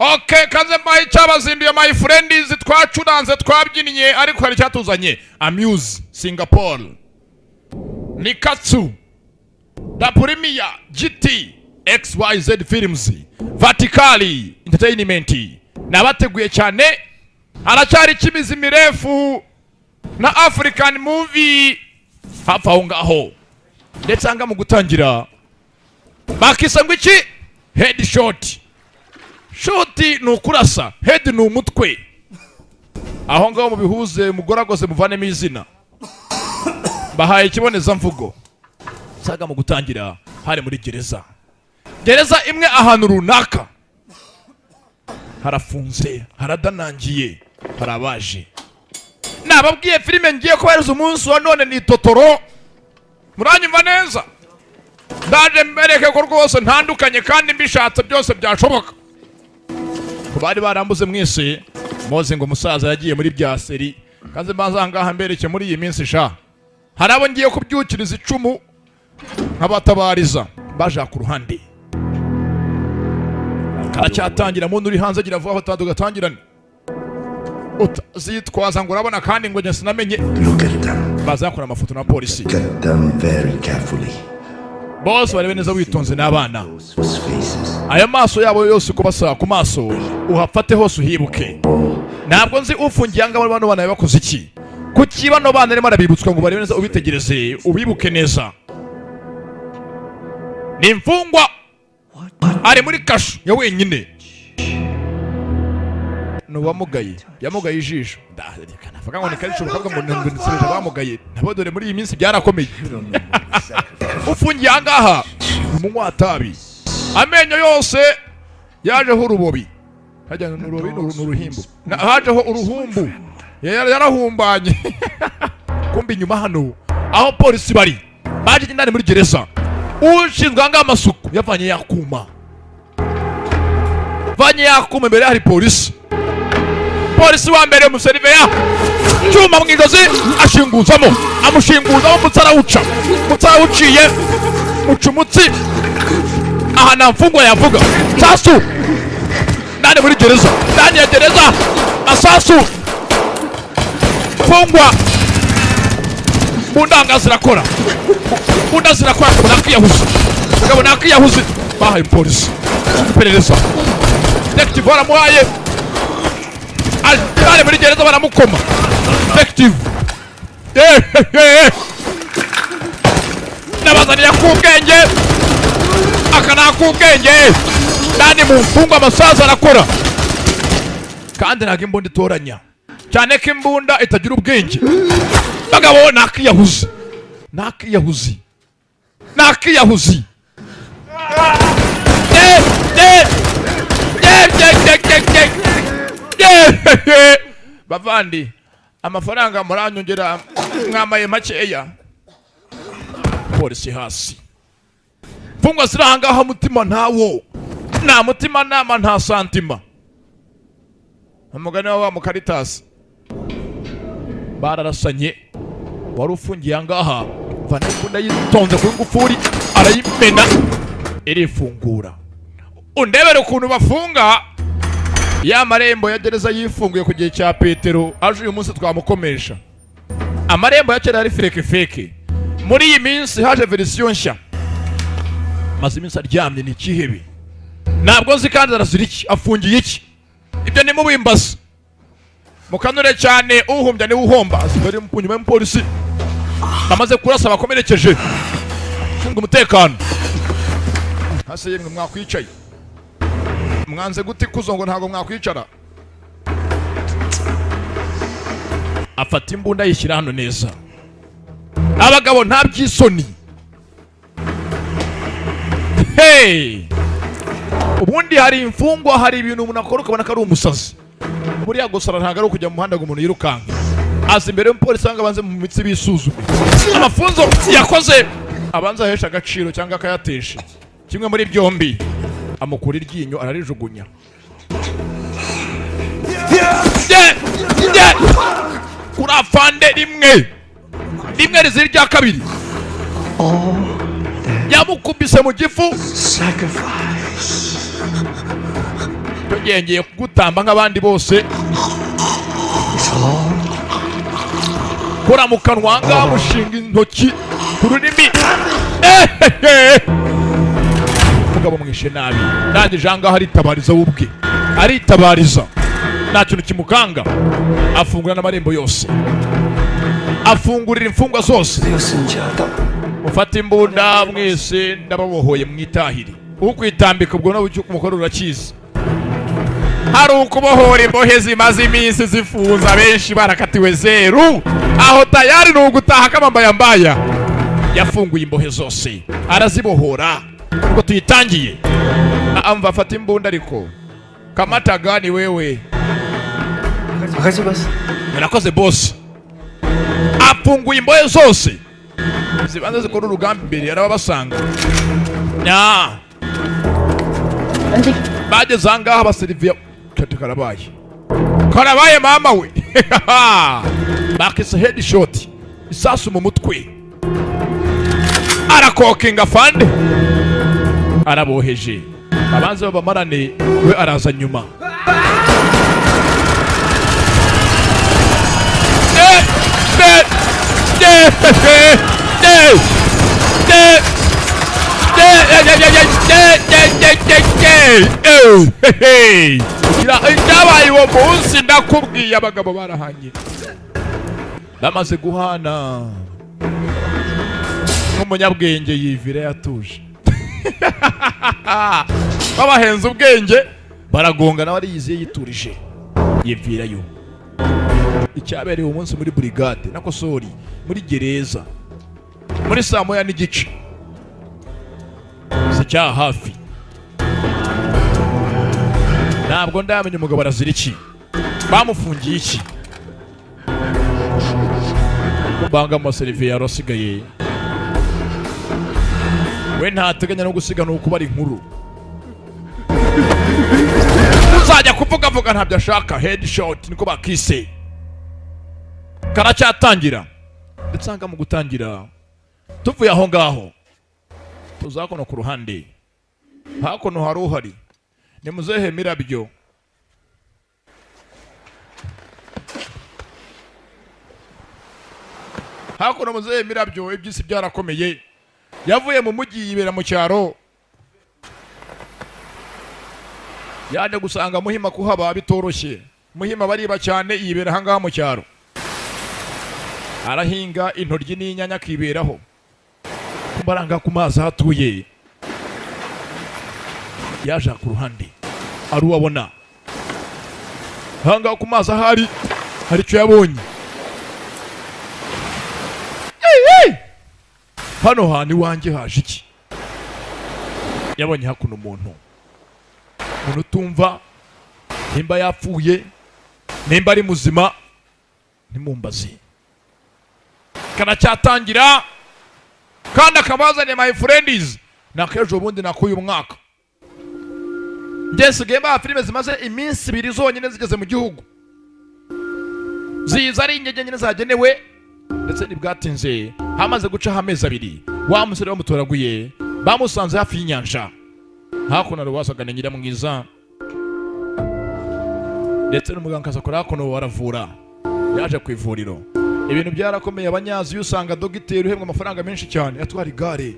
Okay, kanze mbaye cyabazinduye my friends twacuranze twabyiniye ariko hari cyatuzanye Amuse Singapore Nikatsu Da Premier GT XYZ Films Vertically Entertainment nabateguye cyane haracyari kimizi mirefu na African movie hafa aho ngaho ndetse anga mu gutangira bakisangwa iki headshot shoti nukurasa head ni umutwe aho ngaho mu bihuze mugoragoze muvanemo izina bahaye ikiboneza mvugo saga mu gutangira hari muri gereza imwe ahantu runaka harafunze haradanangiye harabaje nababwiye filime ngiye kohereza umunsi wa none ni Totoro muranyumva neza ndaje mbereke ko rwose ntandukanye kandi mbishatse byose byashoboka kubari barambuze mwese moze ngo musaza yagiye muri bya seri kanze mbanzangaha mbereke muri iyi minsi sha harabo ngiye kubyukiriza icumu nkabatabariza baje ku ruhande karacyatangira muntu uri hanze agira vuba batatu gatangirane zitwaza ngo urabona kandi ngo njye sinamenye bazakora amafoto na polisi boss barebe neza witonze n'abana aya maso yabo yose uko basa ku maso uhafate hose uhibuke ntabwo nzi ufungiye anga bano bana bakoze iki kuki bano bana rema rabibutswa ngo barebe neza ubitegereze ubibuke neza ni imfungwa ari muri kasho ya wenyine nuwamugaye yamugaye ijisho ndavuga ngo nikaricho bakavuga ngo ndinsereje bamugaye nabo dore muri iyi minsi byarakomeye ufungiye angaha umunyatabi amenyo yose yajeho urubobi hajya n'urubobi n'uruhimbo hajeho uruhumbu yarahumbanye kumbi nyuma hano aho polisi bari baje indani muri gereza ushinzwe anga amasuku yavanye yakuma imbere hari polisi wa mbere museriveya cyuma mwigozi ashinguzamo amushinguzamo mutsara uciye mucumutsi aha nta mfungwa yavuga sasu ndani muri gereza ndani ya gereza asasu mfungwa bunda zirakora kabona akiyahuze bahaye polisi iperereza detective baramuhaye ari muri gereza baramukoma detective nabazaniye kubwenge akana kubwenge ndani mu mfungwa amasaza arakora kandi ntabwo imbunda itoranya cyane ko imbunda itagira ubwenge bagabo nakiyahuzi bavandi amafaranga muranyongera mwamaye makeya polisi hasi mfungwa zirahangaho mutima ntawo nta mutima nama nta santima umugani wa Mukaritasi bararasanye wari ufungiye angaha vanekunda yitonze ku ngufuri arayimena irifungura undebere ukuntu bafunga ya marembo ya gereza yifunguye ku gihe cya Petero aje uyu munsi twamukomesha amarembo ya kera ari feke muri iyi minsi haje version nshya maze iminsi aryamye ni kihebe ntabwo nzi kandi arazira iki afungiye iki ibyo ni mubimbaza mukanure cyane uhumbya ni uhomba zibari mpunyuma y'umupolisi bamaze kurasa bakomerekeje funga umutekano hase yemwe mwakwicaye mwanze guti kuzo ngo ntago mwakwicara afata imbunda yishyira hano neza abagabo nta byisoni ubundi hari imfungwa hari ibintu umuntu akora ukabona ko ari umusazi buriya gusara ntago ari ukujya mu muhanda ngo umuntu yirukanke azi imbere y'umupolisi cyangwa abanze mu mitsi bisuzume amafunzo yakoze abanza ahesha agaciro cyangwa akayatesha kimwe muri byombi amukura iryinyo ararijugunya kurafande rimwe rizira rya kabiri yamukubise mu gifu tugengeye kugutamba nk'abandi bose kora mu kanwa ngaha mushinga intoki ku rurimi umugabo mwishe nabi ndangije ahangaha aritabariza we ubwe aritabariza nta kintu kimukanga afungura n'amarembo yose afungurira imfungwa zose mufata imbunda mwese ndababohoye mwitahire ukwitambika ubwo nawe icyo kumukora urakizi hari ukubohora imbohe zimaze iminsi zifunza benshi barakatiwe zeru aho tayari ni ugutaha kamambayambaya yafunguye imbohe zose arazibohora ubwo tuyitangiye amva afata imbunda ariko kamataga ni wewe murakoze boss afunguye imbohe zose zibanza zikora urugamba imbere yarababasanga bageze ahangaha abaseriviya karabaye mama we bakise headshot isasu mu mutwe arakokinga fande araboheje abanze babamarane we araza nyuma Irabaye uwo munsi ndakubwiye abagabo barahanye bamaze guhana nk'umunyabwenge yivire yatuje babahenze ubwenge baragonga nawe ariyiziye yiturije yivirayo icyabereye uwo munsi muri brigade nako sori muri gereza muri saa moya n'igice cya hafi ntabwo ndamenya umugabo arazira iki bamufungiye iki banga amaseriviya yarasigaye we ntateganya no gusigana uko bari inkuru uzajya kuvuga ntabyo ashaka headshot niko bakise karacyatangira ndetse anga mu gutangira tuvuye aho ngaho tuzakono ku ruhande hakono hari uhari ni muzehe mirabyo hakono muzehe mirabyo ibyisi byarakomeye yavuye mu mujyi yibera mu cyaro yaje gusanga Muhima kuhaba bitoroshye Muhima bariba cyane yibera hangaha mu cyaro arahinga intoryi n'inyanya kiberaho kumbaranga ku mazi hatuye yaje ku ruhande ari uwabona hanga ku mazi hari cyo yabonye hano hani wanjye haje iki yabonye hakuno umuntu utumva nimba yapfuye nimba ari muzima nimumbazi kanacyatangira kandi akabazanye my friends nakejo bundi nakuye umwaka ngese gemba filime zimaze iminsi 2 zonyine zigeze mu gihugu ziza ari ingege nyine zagenewe ndetse nibwatinze hamaze guca hameza 2 wa musore bamutoraguye bamusanze hafi y'inyanja hakuno rwasagana nyira mwiza ndetse n'umuganga akora hakuno waravura yaje ku ivuriro ibintu byarakomeye abanyazi usanga dogiteri uhembwa amafaranga menshi cyane atwara igare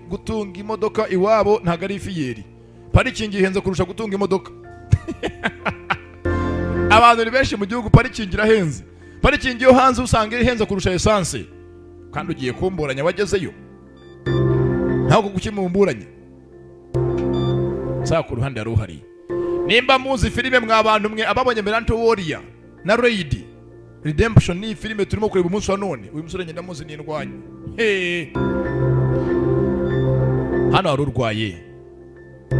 gutunga imodoka iwabo ntago ari ifiyeri parikingi ihenze kurusha gutunga imodoka abantu ni benshi mu gihugu parikingi irahenze parikingi yo hanze usanga ihenze kurusha essence kandi ugiye kumburanya wagezeyo ntabwo gukimumburanya saa ku ruhande yaruhari nimba muzi filime mwabantu mwe ababonye Melanto Warrior na Raid Redemption ni filime turimo kureba umunsi wa none uyu musore ngenda muzi n'indwanya hano arurwaye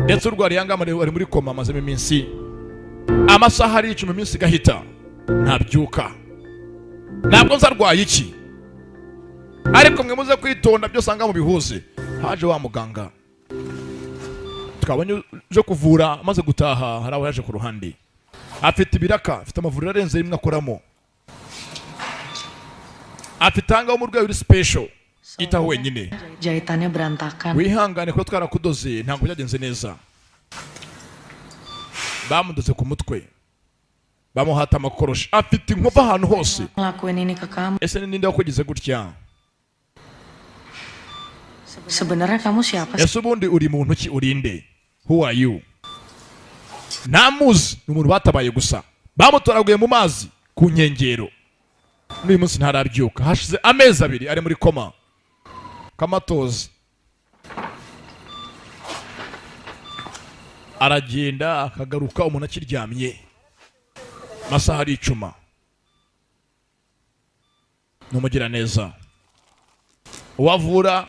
ndetse urwariye angamare ari muri koma amaze iminsi amasaha ari 10 minsi gahita ntabyuka ntabwo nzarwaye iki ariko mwe muze kwitonda byo sanga mu bihuze haje wa muganga twabonye je kuvura amaze gutaha haraho yaje ku ruhande afite ibiraka afite amavuriro arenze rimwe akoramo afitanga umurwayi uri special itaho wenyine jahitannya berantakan wihangane ko twarakudoze ntabwo byagenze neza bamudutse ku mutwe bamuhata amakoroshi afite inkovu ahantu hose. Ese ninde wakugize gutya? Sebenarnya kamu siapa sih? Ese ubundi uri muntu ki, urinde? Who are you? Namuzi ni umuntu batabaye gusa, bamutoraguye mu mazi ku nkengero. N'uyu munsi ntarabyuka, hashize amezi 2 ari muri koma kamatozi. Aragenda akagaruka umuntu akiryamye, masaha ari icuma. Numugira neza, uwavura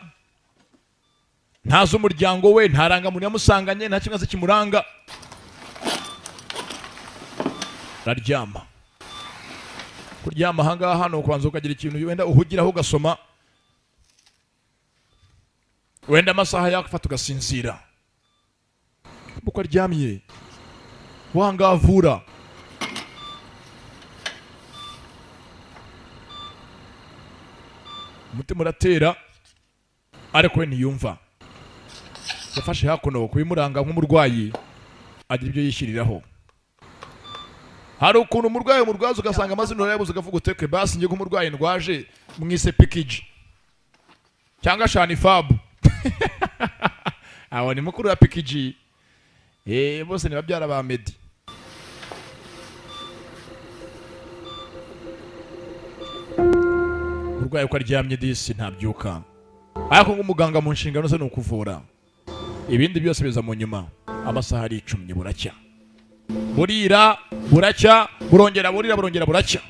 ntazi umuryango we, ntaranga muntu yamusanganye, nta kimwe kimuranga. Araryama. Kuryama ahangaha hano kubanza ukagira ikintu wenda uhugiraho ugasoma, wenda amasaha yakufata ugasinzira. Uko aryamye wanga avura. Umutima uratera ariko we ntiyumva. Yafashe hakuno kubimuranga nk'umurwayi agira ibyo yishyiriraho. Hari ukuntu umurwayi umurwaza ugasanga amazina yabuze ukavuga uteke basi ngiye nk'umurwayi ndwaje mwise package cyangwa shani fab. Aho ni mukuru ya package. Bose ni babyara ba Medi. Urwaye ko aryamye disi ntabyuka. Ariko nk'umuganga mu nshingano ze ni ukuvura. Ibindi byose biza mu nyuma. Amasaha ari 10 buracya. Burira buracya, burongera burira burongera buracya.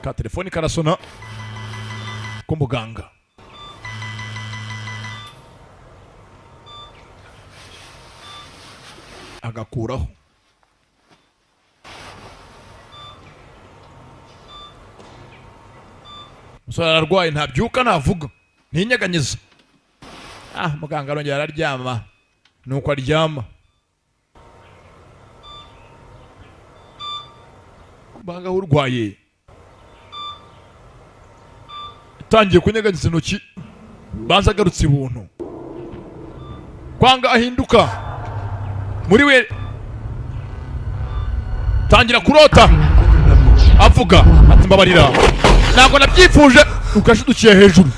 Ka telefoni karasona ku muganga. Agakuraho. Musore ararwaye ntabyuka ntavuga, ntinyeganyeza. Muganga arongera araryama, nuko aryama. Muganga urwaye tangiye kunyeganyeza intoki, banza agarutse ibuntu. Kwanga ahinduka muri we, tangira kurota avuga ati mbabarira ntabwo nabyifuje, ukashidukiye hejuru.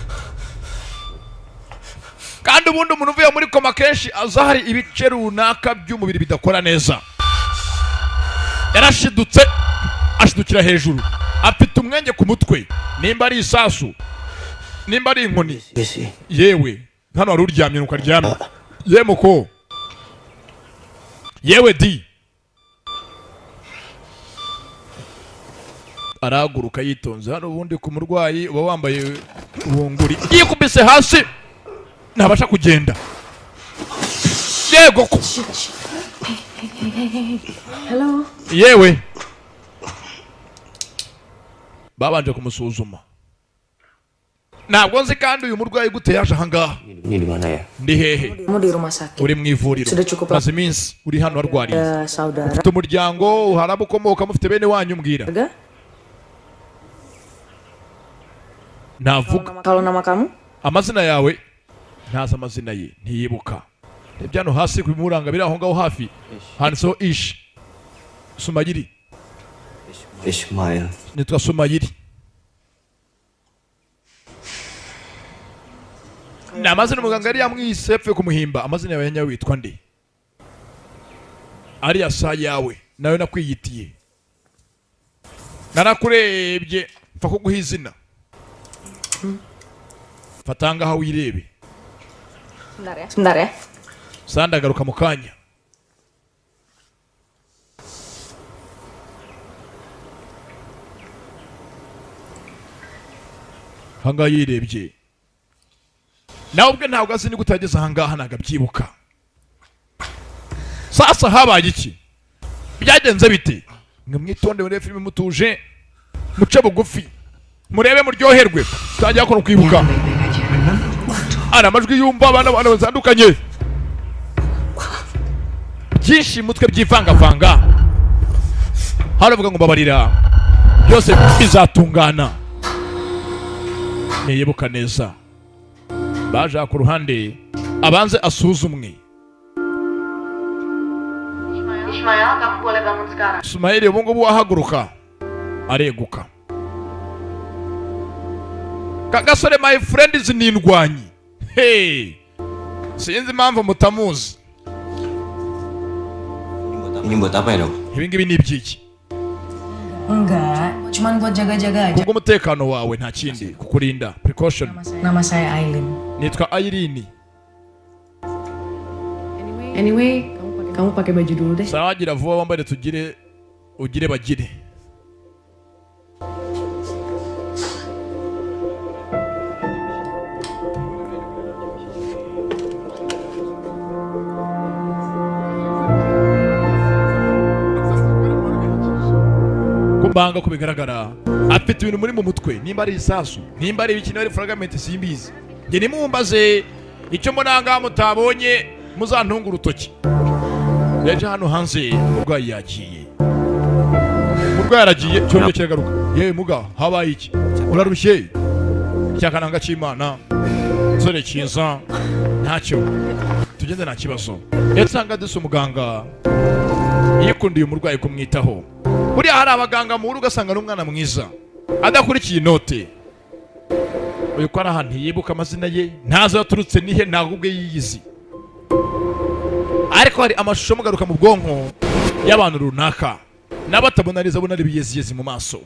Kandi ubundi umuntu uvuye muri koma kenshi azahari ibice runaka by'umubiri bidakora neza. Yarashidutse ashidukira hejuru, afite umwenge ku mutwe, nimba ari isasu nimba ari inkoni. Yewe hano wari uryamye nuko aryamye. Yemuko yewe di araguruka yitonze. Hano ubundi ku murwayi uba wambaye ubunguri, yikubise hasi ntabasha kugenda. Yego Hello. Yewe babanje kumusuzuma. Ntabwo nzi kandi uyu murwayi gute yaje ahangaha. Ini di mana ya? Ndi hehe? Kamu di rumah sakit. Uri mu ivuriro. Maze iminsi uri hano warwariye. Saudara. Ufite umuryango, uharabu ukomoka, mufite bene wanyu mbwira. Navuga. Kalau nama kamu? Amazina yawe? Ntazi amazina ye, ntiyibuka. Rebya no hasi kubimuranga biri aho ngaho hafi. Handitseho Ish. Sumayiri. Ismail. Nitwa Sumayiri. Na amazina muganga yari yamwise yapfuye kumuhimba. Amazina yawe yanyawe witwa nde? Ari asa yawe nawe nakwiyitiye. Narakurebye mfa kuguha izina. Fatanga aho wirebe. Sebentar ya. Sanda garuka mu kanya. Hanga yirebye. Nawe ubwe ntabwo azi ni gutageza ahangaha nagabyibuka. Sasa habaye iki? Byagenze bite? Mwe mwitonde muri filime mutuje, muce bugufi, murebe muryoherwe, tajya ko kwibuka. Ana amajwi yumva abana bazandukanye. Byinshi mutwe byivangavanga. Haravuga ngo babarira. Byose bizatungana. Niyibuka neza. baje ku ruhande abanze asuzumwe. Ismail, kamu boleh bangun sekarang. Ismail ubu ngubu wahaguruka areguka. Kagasore my friend is nindwanyi. Hey, sinzi impamvu mutamuzi. Ini buat apa ya, Dok? Ibi ngibi ni ibyiki? Enggak, cuman buat jaga-jaga aja. Ubwo umutekano wawe nta kindi kukurinda. Precaution. Nama saya Aileen. Nitwa Aileen. Anyway, kamu pakai baju dulu deh. Saragira vuba wambare ugire bagire. Kumbanga ko bigaragara afite ibintu muri mu mutwe, nimba ari isasu, nimba ari ibikino ari fragment simbizi. Nge nimumbaze icyo mbonanga mutabonye muzantunga urutoki. Yaje hano hanze urwayi yagiye. Urwayi yaragiye cyo kiragaruka. Yewe muga habaye iki? Urarushye? Cyakananga cy'Imana. Sore cyiza. Ntacyo. Tugende nta kibazo. Yasanga dise umuganga yikundiye umurwayi kumwitaho. Buriya hari abaganga mu rugo ugasanga n'umwana mwiza adakurikiye inote. Uyu ko ari ahantu yibuka amazina ye ntazo yaturutse nihe ntabwo ubwe yiyizi. Ariko hari amashusho mugaruka mu bwonko y'abantu runaka n'abatabona neza abona ari biyeziyezi mu maso.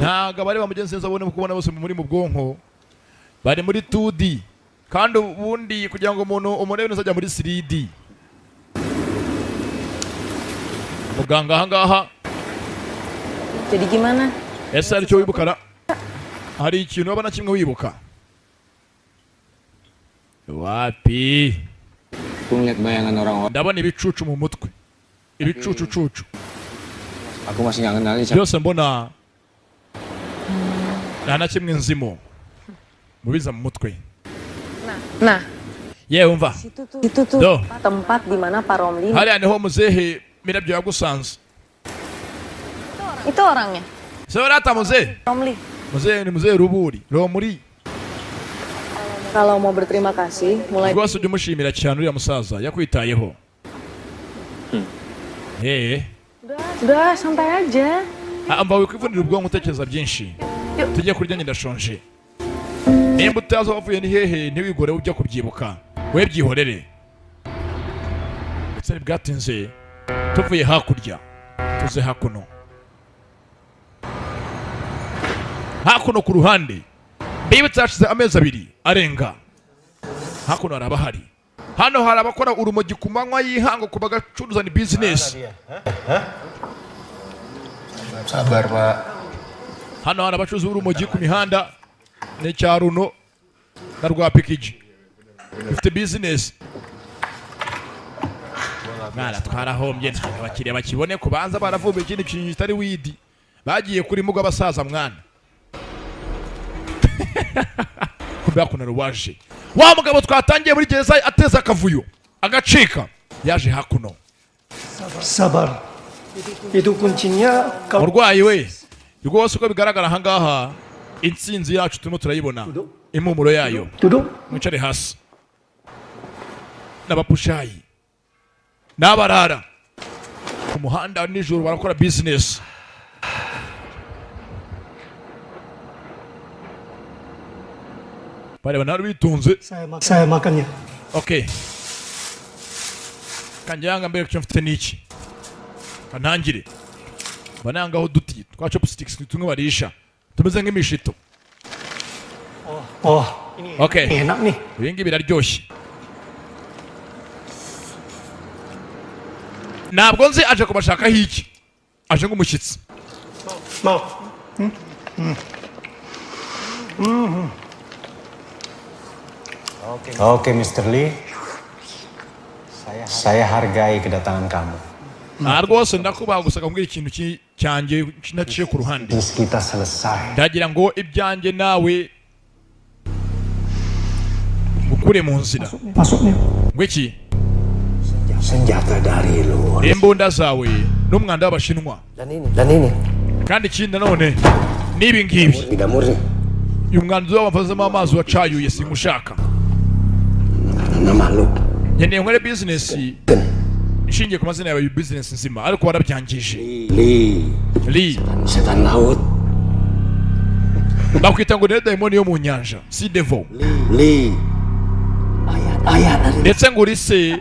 Ntago bari bamugenzi neza abone kubona bose muri mu bwonko bari muri 2D kandi ubundi kugira ngo umuntu umurebe neza ajya muri 3D. Muganga ahangaha Jadi gimana? ese ari cyo wibukara? Hari ikintu wabona kimwe wibuka? Wapi? Aku ngeliat bayangan orang-orang. Ndabona ibicucu mu mutwe. Ibicucu. Aku masih nggak kenal siapa. Byose mbona nta kimwe nzimo mubiza mu mutwe. Nah, Yewe umva. itu tuh Do. tempat di mana Pak Romli. Hariya niho muzehe mirabyo yagusanze. Itu orangnya. Sora ata muzehe. Romli. Muzehe ni muzehe Ruburi. Romuri. Kalau mau berterima kasih, mulai Rwose ujye umushimira cyane uriya musaza yakwitayeho. Udah, santai aja. Amba wikwivunira ubwonko utekereza byinshi. Tujye kurya ndashonje. Nimba utazi wavuye ni hehe ntiwigore ujya kubyibuka. We byihorere. Ndetse bwatinze tuvuye hakurya tuze hakuno. Hakuno ku ruhande mbibutse hashize amezi 2 arenga. Hakuno hari abahari. Hano hari abakora urumogi ku manywa y'ihango ku bagacuruza ni business. Sabar, Pak. Hano hari abacuruza urumogi ku mihanda ne cyaruno na rwa pikiji. Ufite business. Mwana twarahombye nta bakiriya bakibone kubanza baravumba ikindi kintu kitari widi. Bagiye kuri mugo abasaza mwana. Kubya kunara waje. Wa mugabo twatangiye muri gereza ateza akavuyo agacika yaje hakuno. Sabar. Itu kuncinya kau Urwayi we. Rwose uko bigaragara ahangaha intsinzi yacu turimo turayibona. Impumuro yayo. duduk. Mwicare hasi. N'abapushayi. N'abarara. Ku muhanda nijoro barakora business. Bareba nawe bitunze. Saya makannya. Okay. Kanjanga mbere cyo mfite niki. Kanangire. Banangaho duti twa chopsticks tumwe barisha. Tumeze nk'imishito. Oh, Okay. ini enak nih. Ibingi biraryoshye. Ntabwo nzi aje kubashaka hiki. Aje nk'umushyitsi. Mau? Oke, Mr. Lee. Saya hargai kedatangan kamu. Rwose ndakubaha gusa kumbwira ikintu cyanjye kinaciye ku ruhande. Terus kita selesai. Ndagira ngo ibyanjye nawe ukure mu nzira. Masuk nih. Ngwiki Senjata dari luar. imbunda zawe n'umwanda w'abashinwa. Dan ini. Kandi ikindi nanone nibi ngibi Tidak murni. uyu mwanzi w'abavazemo amazi wacayuye simushaka. Nama lu. Nkeneye nkore business ishingiye ku mazina yawe business nzima ariko warabyangije. Li. Setan laut. Bakwita ngo ni daimoni yo mu nyanja, si devil. Li. Ayat. Ndetse ngo uri se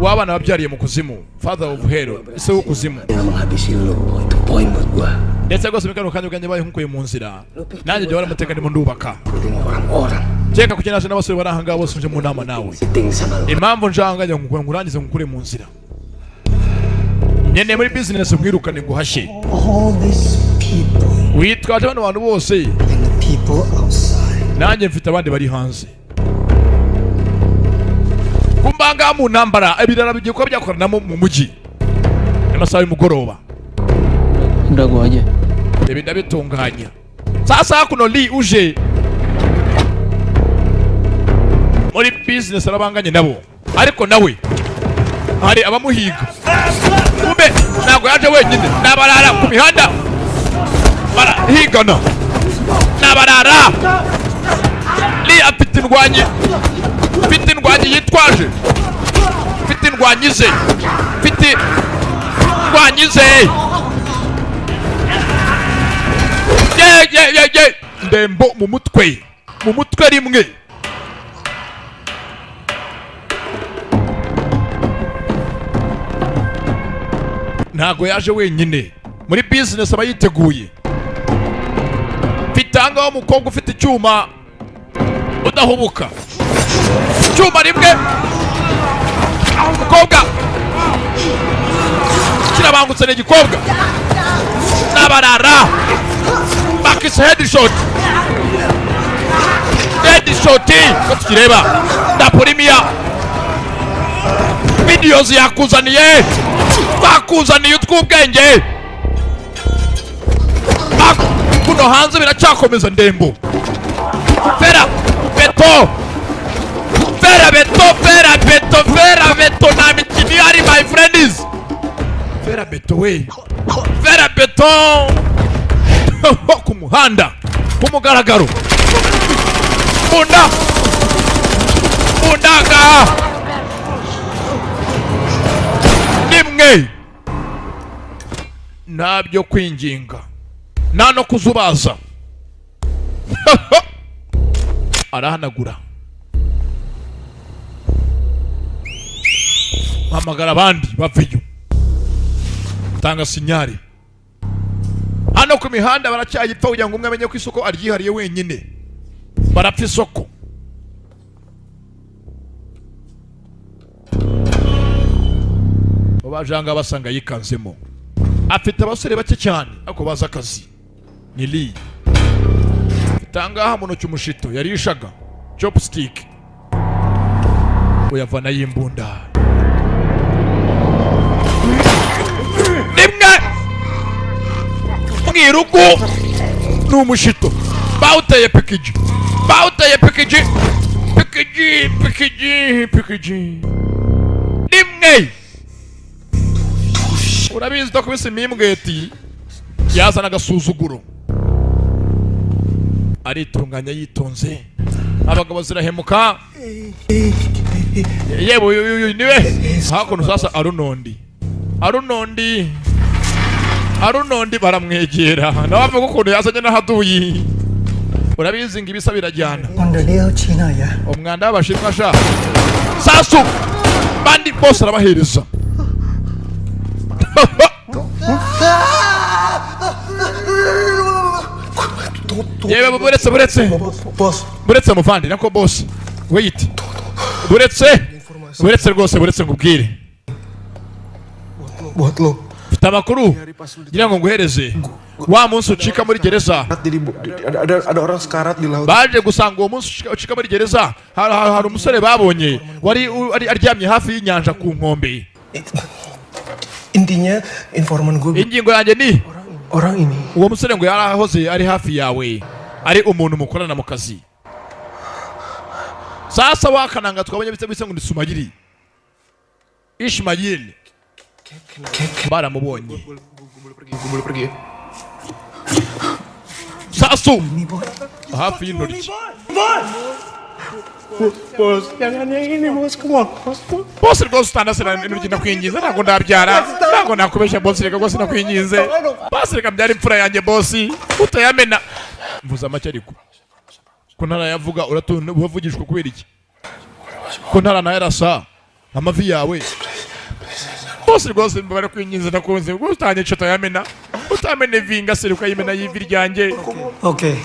w'abana babyariye mu kuzimu, father of hell, ise wo kuzimu. Yang menghabisi lu itu poin buat gua. Ndetse rwose bikano kandi ubwanjye baye nkukuye mu nzira. Nanjye jya waramuteka ndimo ndubaka. Orang-orang. Cyeka kukinasha n'abasore bari ahanga bose nje mu nama nawe. Sitting sama lu. Impamvu njanga njya ngurangize ngukure mu nzira. Nyene muri business mwirukane nguhashye. All these people Witwaje bano bantu bose. and the people outside. Nanjye mfite abandi bari hanze. Kumbanga mu ntambara ebirara bigiye kuba byakoranamo mu mujyi. Amasaha y'umugoroba. Udah gua aja. Ibi ndabitunganya. Sasa kuno Li uje muri business arabanganye nabo ariko nawe hari abamuhiga. Kumbe ntabwo yaje wenyine nabarara ku mihanda barahigana nabarara. Li afite indwanyi yitwaje, afite indwanyi ze, ye ndembo mu mutwe rimwe. Ntago yaje wenyine muri business aba yiteguye. Fitanga umukobwa ufite icyuma udahubuka, icyuma rimwe umukobwa kirabangutse n'igikobwa nabarara. Bakise headshot ko tukireba na Polymia videos yakuzaniye bakuzaniye utw'ubwenge. Kuno hanze biracyakomeza ndembo. Fera beto na mikini ari my friends. Fera beto ku muhanda ku mugaragaro. Bundaga nimwe ntabyo kwinginga nta no kuzubaza. Arahanagura hamagara abandi baveyo tanga sinyari. Hano ku mihanda baracyayipfa kugira ngo umwe amenye ko isoko aryihariye wenyine. Barapfa isoko. Babajanga basanga yikanzemo. Afite abasore bake cyane ako baza akazi. Ni Li. Tangaha muno cyumushito yarishaga chopstick. Uyavana yimbunda. Nimwe mwirugu n'umushito bawuteye pikiji nimwe. Urabizi to kubise mimbweti yazana agasuzuguro. Aritunganya yitonze abagabo zirahemuka. Yewe niwe hakuno sasa Arunondi baramwegera nabavuga ukuntu yazanye n'ahaduyi. Urabizi ngo ibisa birajyana. Ondaleo China ya. Umwanda w'abashimwa sha sasu bandi boss arabahereza. Yewe buretse muvandi nako boss wait buretse rwose buretse ngubwire Buat lo. Mfite amakuru ngira ngo nguhereze wa munsi ucika muri gereza. Ada orang sekarat di laut. Baje gusanga uwo munsi ucika muri gereza hari umusore babonye wari aryamye hafi y'inyanja ku nkombe. Intinya informan gue. Ingingo yanjye ni Orang ini. uwo musore ngo yarahoze ari hafi yawe, ari umuntu mukorana mu kazi. Sasa wakananga twabonye bise ngo ni Sumayili Ishmayeli baramubonye. isasu hafi y'intoryi. Bos, jangan yang ini bos, come on bos. Bose rwose utandasira intoryi ndakwinginze, ntabwo ndabyara, ntabwo nakubeshya bose, reka rwose ndakwinginze bose, reka byari imfura yanjye bose utayamena. Mvuza make ariko ko ntarayavuga uravugishwa kubera iki? Ko ntaranayarasa amavi yawe bose rwose mbara kwinginze ndakunze utanyica utayamena, utamene vinga se ukayimena yivi ryanjye. Okay.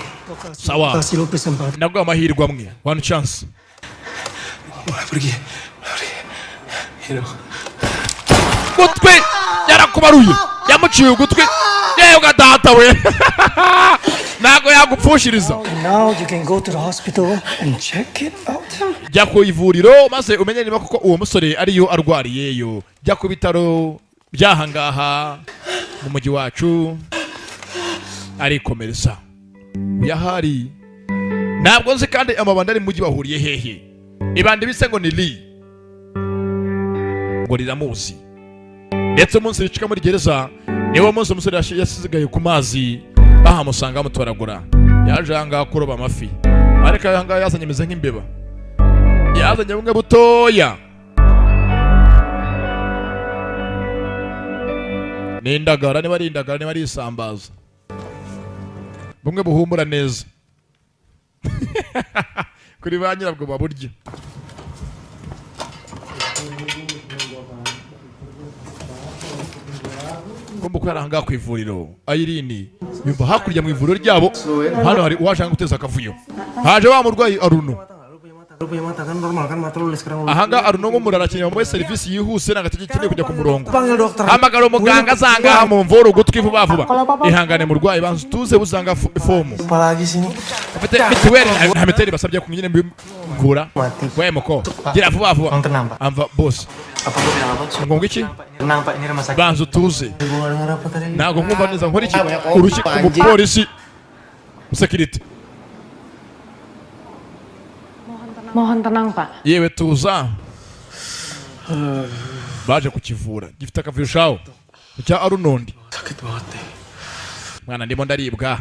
Sawa, Kasih lo kesempatan. nabwo amahirwe amwe, one chance. Pergi. Gutwi yarakubaruye, yamuciye ugutwi, yewe gatata we. Ntago yagupfushiriza. Now you can go to the hospital and check it out. Jya ku ivuriro maze umenye niba koko uwo musore ariyo arwariyeyo. Jya ku bitaro byahangaha mu mujyi wacu arikomereza. Yahari ntabwo nzi kandi amabanda ari mu mujyi bahuriye hehe. Ibandi bise ngo ni Lee ngo riramuzi, ndetse umunsi ricika muri gereza niwo munsi umusore yasigaye ku mazi bahamusanga bamutoragura. Yaje ahangaha kuroba amafi, ariko ahangaha yazanye imeze nk'imbeba, yazanye bumwe butoya n'indagara, niba ari indagara niba ari isambaza, bumwe buhumura neza. Kuri ba nyirabwo baburya. Kumva ko yaranga ku ivuriro Ayirini yumva hakurya mu ivuriro ryabo hano hari uwashaka guteza akavuyo. Haje wa murwayi Aruno. Lu punya mata kan normal kan, mata lu sekarang. Ahanga Aruno ngo murarakeneye mu service yihuse n'agategekene kujya ku murongo. Panggil dokter. Hamagara umuganga asanga mu mvura ugutwi vuba vuba. Ihangane murwayi banzu tuze buzanga ifomu. Apalagi sini. Afite mituweli nta miteri basabye ku nyine mbura. We muko gira vuba vuba. Tenang pak. Amva boss. Apa lu bilang apa? Ngo iki? Tenang pak, ini rumah sakit. Banzu tuze. Gua dengar apa tadi? Ntago nkumva neza nkora iki? Uruki ku polisi. Security. Mohon tenang, Pak. Yewe tuza. Baje kukivura. Gifite akavirushaho. Cya Arunondi. Sakit banget deh. Mwana ndimo ndaribwa.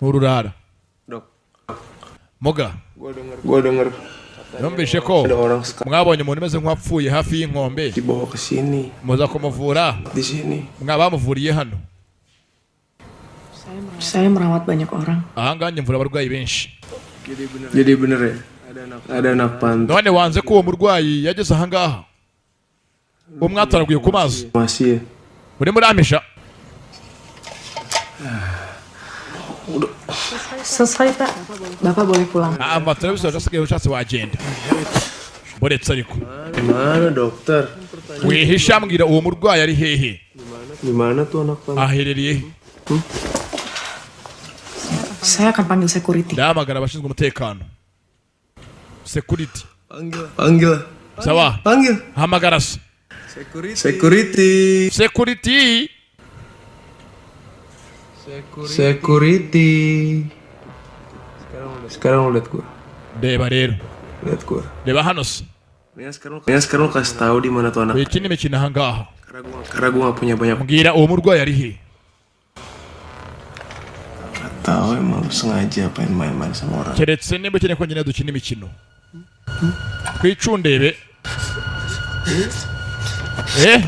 Ururara. Dok. Moga. Gua denger Numvishe ko ada orang mwabonye umuntu umeze nk'uwapfuye hafi y'inkombe. dibawa ke sini. Muza kumuvura. Di sini. Mwabamuvuriye hano. Saya merawat banyak orang. Ahangaha nyimvura abarwayi benshi. Jadi bener ya? Ada anak panti. None wanze ko uwo murwayi yageze ahangaha. Uwo mwataraguye ku mazi. Masih ya? Uri muramisha. Selesai, Pak. Bapak boleh pulang. Amatara bisoje asigaye ushatse wagenda. Boretse ariko. Gimana dokter? Wihisha mbwira uwo murwayi ari hehe? Gimana tuh anak panti? Aherereye he? Saya akan panggil security. Ndahamagara abashinzwe umutekano. Security. Panggil. Sawa. Panggil. Hamagara se. Security. Security. Security. Sekarang lu lihat gua. Deba rero. Lihat gua. Deba hano se. Sekarang lu kasih tahu di mana tuh anak. Iki ni imikino ahangaha. Karena gua gak punya banyak. Mbwira uwo murwayi ari he? Tahu emang lu sengaja pengen main-main sama orang. Keretse nimba ukeneye ko nyine dukina imikino. Kwicundebe.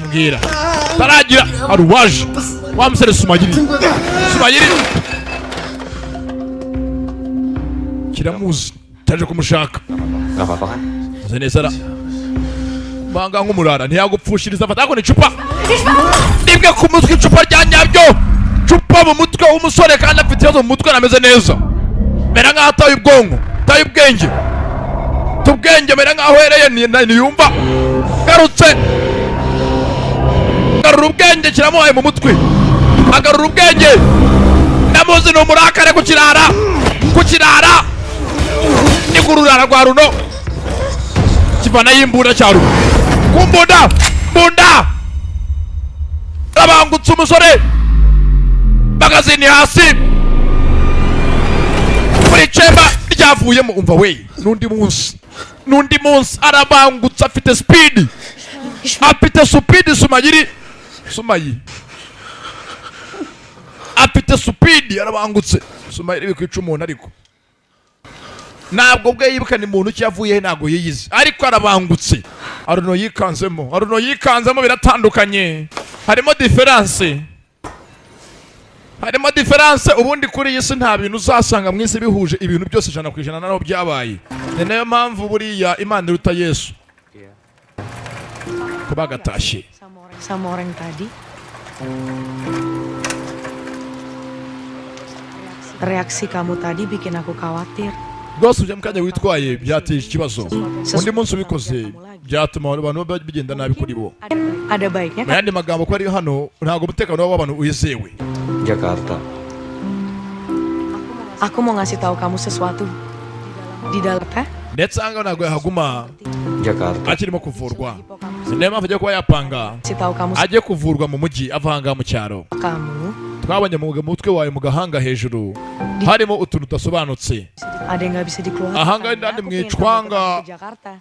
Mbwira. Taragira hari uwaje. Wa musore Sumayiri. Sumayiri. Kiramuzi. Taje kumushaka. Gak apa-apa kan? Zenezara. Banga nk'umurara ntiyagupfushiriza afata ko ni icupa. Nibwe ku mutwe icupa rya nyabyo. Cupa mu mutwe w'umusore kandi afite ikibazo mu mutwe ameze neza. Mera nkaho ataye ubwonko, ataye ubwenge. Tubwenge mera nkaho hereye niyumva. Garutse. Garura ubwenge kiramuhaye mu mutwe. Agarura ubwenge. Namuzi ni umurakare ku kirara. Ku kirara. Ni kururara rwa Runo. Kivana y'imbunda cya Runo. Kumbunda. Mbunda. Abangutse umusore. Magazini hasi muri chemba ryavuyemo umva we nundi munsi arabangutse afite speed Sumayiri afite supidi arabangutse Sumayiri bikwica umuntu ariko ntabwo bwe yibuka ni muntu cyavuye ntabwo yiyizi ariko arabangutse aruno yikanzemo biratandukanye harimo difference ubundi kuri iyi si nta bintu uzasanga mu isi bihuje ibintu byose 100% naho byabaye ni nayo mpamvu buriya Imana iruta Yesu kubagatashye Sama orang tadi. Reaksi kamu tadi bikin aku khawatir. rwose ujya mukanya witwaye byateje ikibazo undi munsi ubikoze byatuma abantu bigenda nabi kuri bo Ada baiknya mu yandi magambo ko ari hano ntabwo umutekano w'abantu wizewe Jakarta. Aku mau ngasih tahu kamu sesuatu. Di dalam ndetse aha ngaha ntabwo yahaguma Jakarta. akirimo kuvurwa si niyo mpamvu ajya kuba yapanga Ngasih tahu kamu ajye kuvurwa mu mujyi ava aha ngaha mu cyaro kamu. twabonye mu mutwe wawe mu gahanga hejuru harimo utuntu tudasobanutse Ada yang nggak bisa dikeluarkan. aha ngaha ndani Aku pengen mwicwanga kamu ke Jakarta.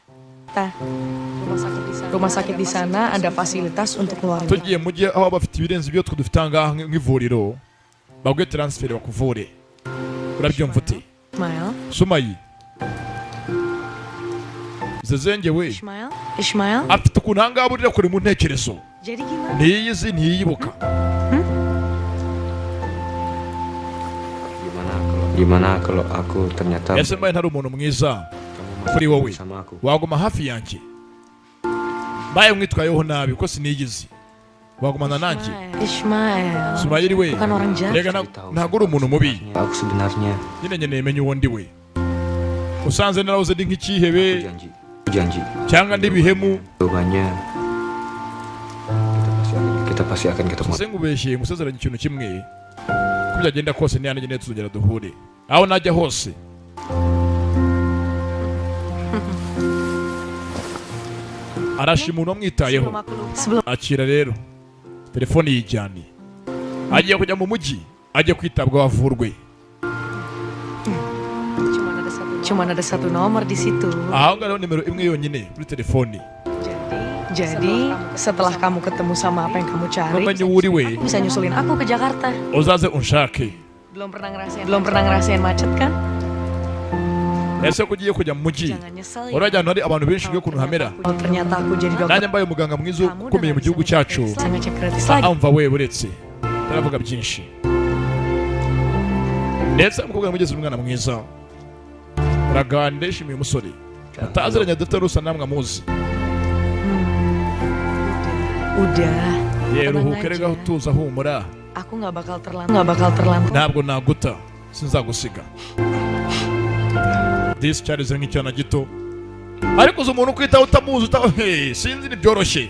Rumah sakit di sana ada fasilitas untuk keluarga. tugiye mu mujyi aho bafite ibirenze ibyo twe dufite aha ngaha nk'ivuriro baguhe transfer bakuvure urabyumva ute Ismail, Sumayi zezenge we Ismail. afite ukuntu aha ngaha burira kure mu ntekerezo Jadi gimana? ntiyizi ntiyibuka Gimana kalau aku ternyata ese mbaye ntari umuntu mwiza kuri wowe sama aku? waguma hafi yanjye mbaye mwitwayeho nabi ko siniyizi wagumana nanjye Ismail. Sumayiri we Bukan orang jahat. rega ntabwo uri umuntu mubi Aku sebenarnya nyine nkeneye menye uwo ndi we usanze narabuze ndi nk'ikihebe janji cyangwa ndibihemu jawabannya kita pasti akan ketemu. uze ngubeshye ngusezeranye ikintu kimwe ko byagenda kose niyanjye neza tuzongera duhure aho najya hose arashima umuntu wamwitayeho Sebelum akira rero telefone yijyaniye agiye kujya mu mujyi agiye kwitabwaho avurwe cuma ada satu nomor di situ. aho ngaho nimero imwe yonyine kuri telefone Jadi setelah kamu ketemu sama apa yang kamu cari, numenye uwo uri we bisa nyusulin aku ke Jakarta. uzaze unshake Belum pernah ngerasain macet kan? ese ko ugiye kujya mu mujyi Jangan nyesel ya. urajya ahantu hari abantu benshi byo kuntu hamera Kalau ternyata aku jadi dokter, nanjye mbaye umuganga mwiza ukomeye mu gihugu cyacu bisa ngecek gratis lagi. amva we buretse taravuga byinshi ndetse umukobwa yamugeze umwana mwiza uragande ishimiye umusore ataziranye dutarusa namwe amuzi Udah. ye tenang ruhuke rega aja. utuza humura Aku nggak bakal terlambat. ntabwo naguta sinzagusiga disi cyarize nk'icyana gito ariko uzi umuntu ukwitaho utamuzi sinzi ntibyoroshye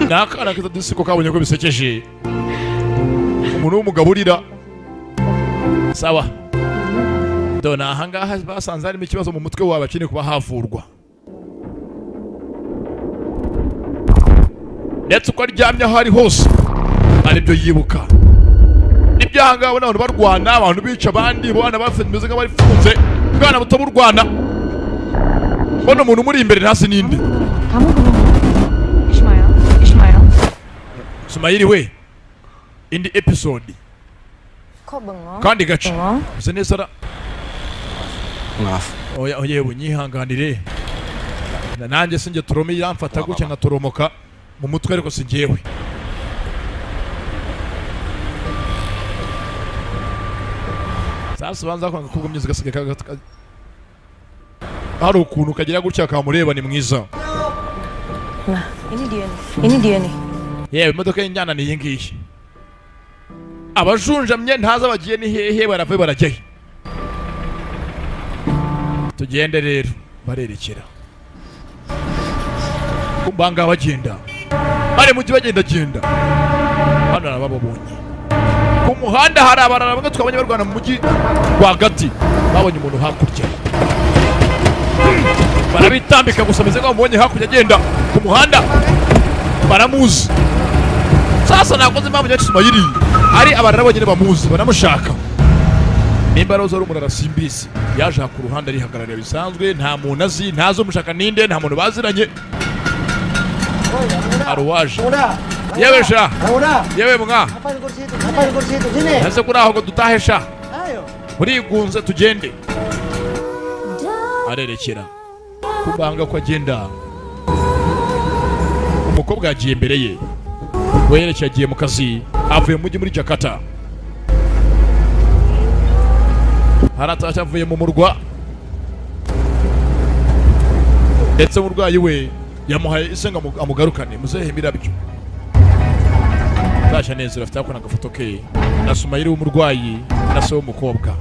ni akana kita disi ko kabonye ko bisekeje umuntu w'umugabo urira sawa dore ahangaha basanze harimo ikibazo mu mutwe wawe akeneye kuba havurwa ndetse uko aryamye aho ari hose aribyo yibuka n'ibyahangaha ubona abantu barwana abantu bica abandi bana bameze nk'abarifunze ubwana buto burwana mbona umuntu umuri imbere ntasi n'indi Kamu belum. Ismail. Sumayiri we indi episode Kok bengong? kandi gace Bengong? bisa neza ra Maaf. oya yewe nyihanganire nanjye sinjye turome yamfata gutya nkatoromoka mu mutwe ariko si njyewe sasa banza kwanga kugumya zigasiga hari ukuntu kagira gutya kamureba ni mwiza Nah, ini dia nih. yewe imodoka y'injyana ni iyi ngiyi abajunjamye ntaza bagiye ni hehe barave barajyahe tugende rero barerekera kumbanga bagenda bari mujyi bagenda hano narababonye ku muhanda hari abarara bamwe twabonye barwana mu mujyi rwagati babonye umuntu hakurya barabitambika gusa meze nk'aho mubonye hakurya agenda ku muhanda baramuzi sasa nakoze impamvu nyinshi Sumayiri ari abarara bonyine bamuzi banamushaka nimba roza ari umuntu arasimbisi yaje ku ruhande arihagarariye bisanzwe nta muntu azi ntazo mushaka ninde nta muntu baziranye aruwaje Yewe sha. Yewe mwa. Apa di kursi itu? Sini. Ese kuri aho ngo dutahe sha. Ayo. Murigunze tugende. Arerekera. Kubanga ko agenda. Umukobwa yagiye imbere ye. Werekeye agiye mu kazi. Avuye mu mujyi muri Jakarta. Haratashya avuye mu murwa. Ndetse umurwayi we yamuhaye isenga amugarukane muzehe mirabyo. Tasha neza afite akona gafoto ke. Nasumayiri w'umurwayi nase w'umukobwa.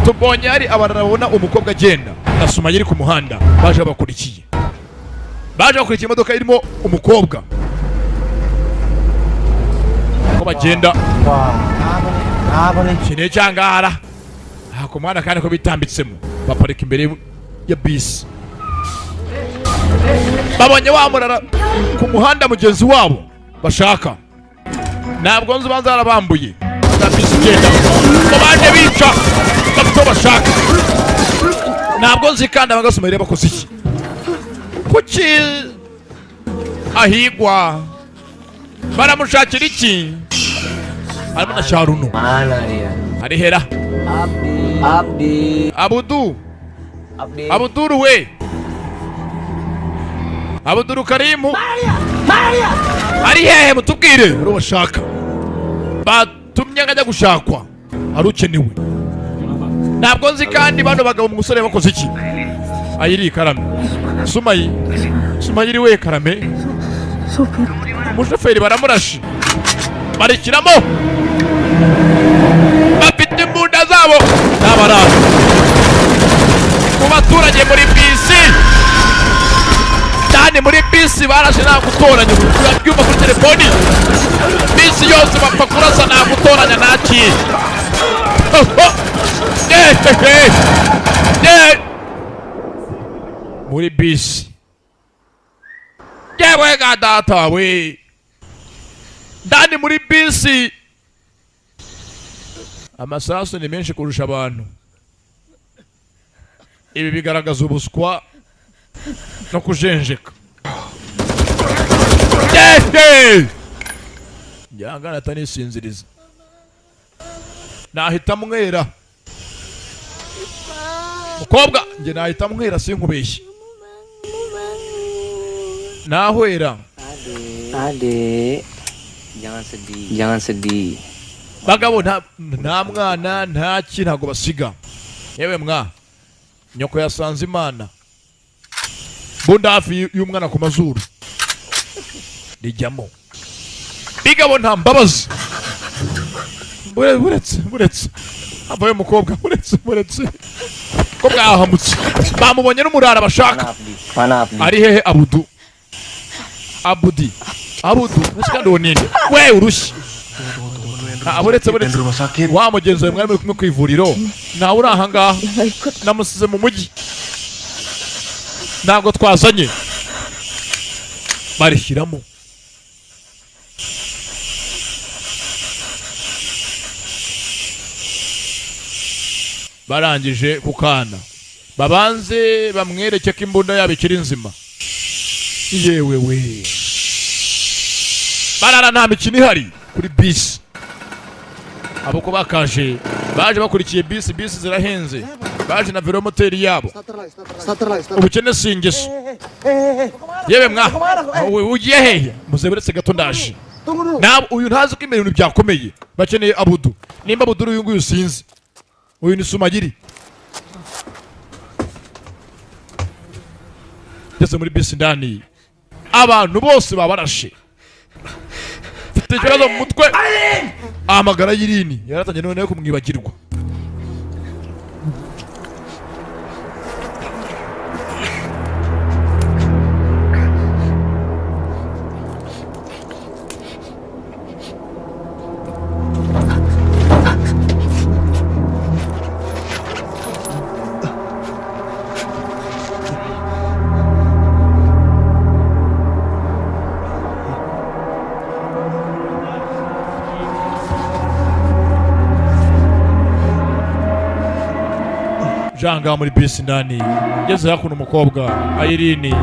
Tubonye ari abarabona umukobwa agenda. Nasumayiri ku muhanda baje bakurikiye. Baje bakurikiye imodoka irimo umukobwa. Ko bagenda. Apa nih? Kine cyangara. Ku muhanda kandi ko bitambitsemo. Baparika imbere ya bisi. Babonye wamurara ku muhanda mugenzi wabo bashaka. Ntabwo nzi banza arabambuye. Bisi genda. Babanje bica. Bafite bashaka. Ntabwo nzi kandi Agasobanuye bakoze iki. Kuki ahigwa baramushakira iki? Arimo na Sharuno. Mana dia? Ari hera. Abdi. Abudu. Abdi. Abuduru we. Abuduru Karimu. Maria. Ari hehe mutubwire urubashaka. Batumye ngajya gushakwa. Arukenewe. Ntabwo nzi kandi bano bagabo mu musore bakoze iki. Ayiri Karame. Sumayiri we Karame. Umushoferi baramurashi. Barikiramo. Bafite imbunda zabo. N'abarara. Ku baturage muri bisi. Cyane muri bisi barashe nta gutoranya byumva kuri telefoni. Bisi yose bapfa kurasa nta gutoranya naki. Muri bisi. Yewe ga data we. Ndani muri bisi. Amasasu ni menshi kurusha abantu. Ibi bigaragaza ubuswa no kujenjeka. Yangana atanisinziriza. Nahita mwera. Mukobwa nge nahita mwera sinkubeshye. Nahwera. Ade. Jangan sedih. Jangan sedih. Bagabo nta mwana nta kintu basiga. Yewe mwa. Nyoko yasanze Imana. Bunda hafi y'umwana ku mazuru. Rijyamo. Bigabo nta mbabazi. Buretse. Abaye mukobwa buretse. Ko bwahamutse. Bamubonye n'umurara bashaka. Mana Abdi? Ari hehe Abudu? Abudi. Abudu, musikandi woninde. We urushyi. Buretse. Wa mugenzi wawe mwari muri kumwe ku ivuriro. Nawe uri aha ngaha. Namusize mu mujyi. Ntabwo twazanye. Barishyiramo. Barangije kukana. Babanze bamwereke ko imbunda yabo ikiri nzima. Yewe we. Barara nta mikino ihari kuri bisi. Abo ko bakaje baje bakurikiye bisi zirahenze. Baje na velomoteri yabo. Ubukene singeso. Yewe mwa. Ugiye hehe? Muzeberetse gato ndaje. Nabo uyu ntazi ko ibintu byakomeye. Bakeneye Abudu. Nimba Abudu uyu nguyu sinzi. Uyu ni Sumayiri. Ndetse muri bisi ndani abantu bose babarashe. Mfite ikibazo mu mutwe. Amagara y'Irini yaratangiye none kumwibagirwa. Janga muri bisi ndani ngeze hakuno umukobwa Irini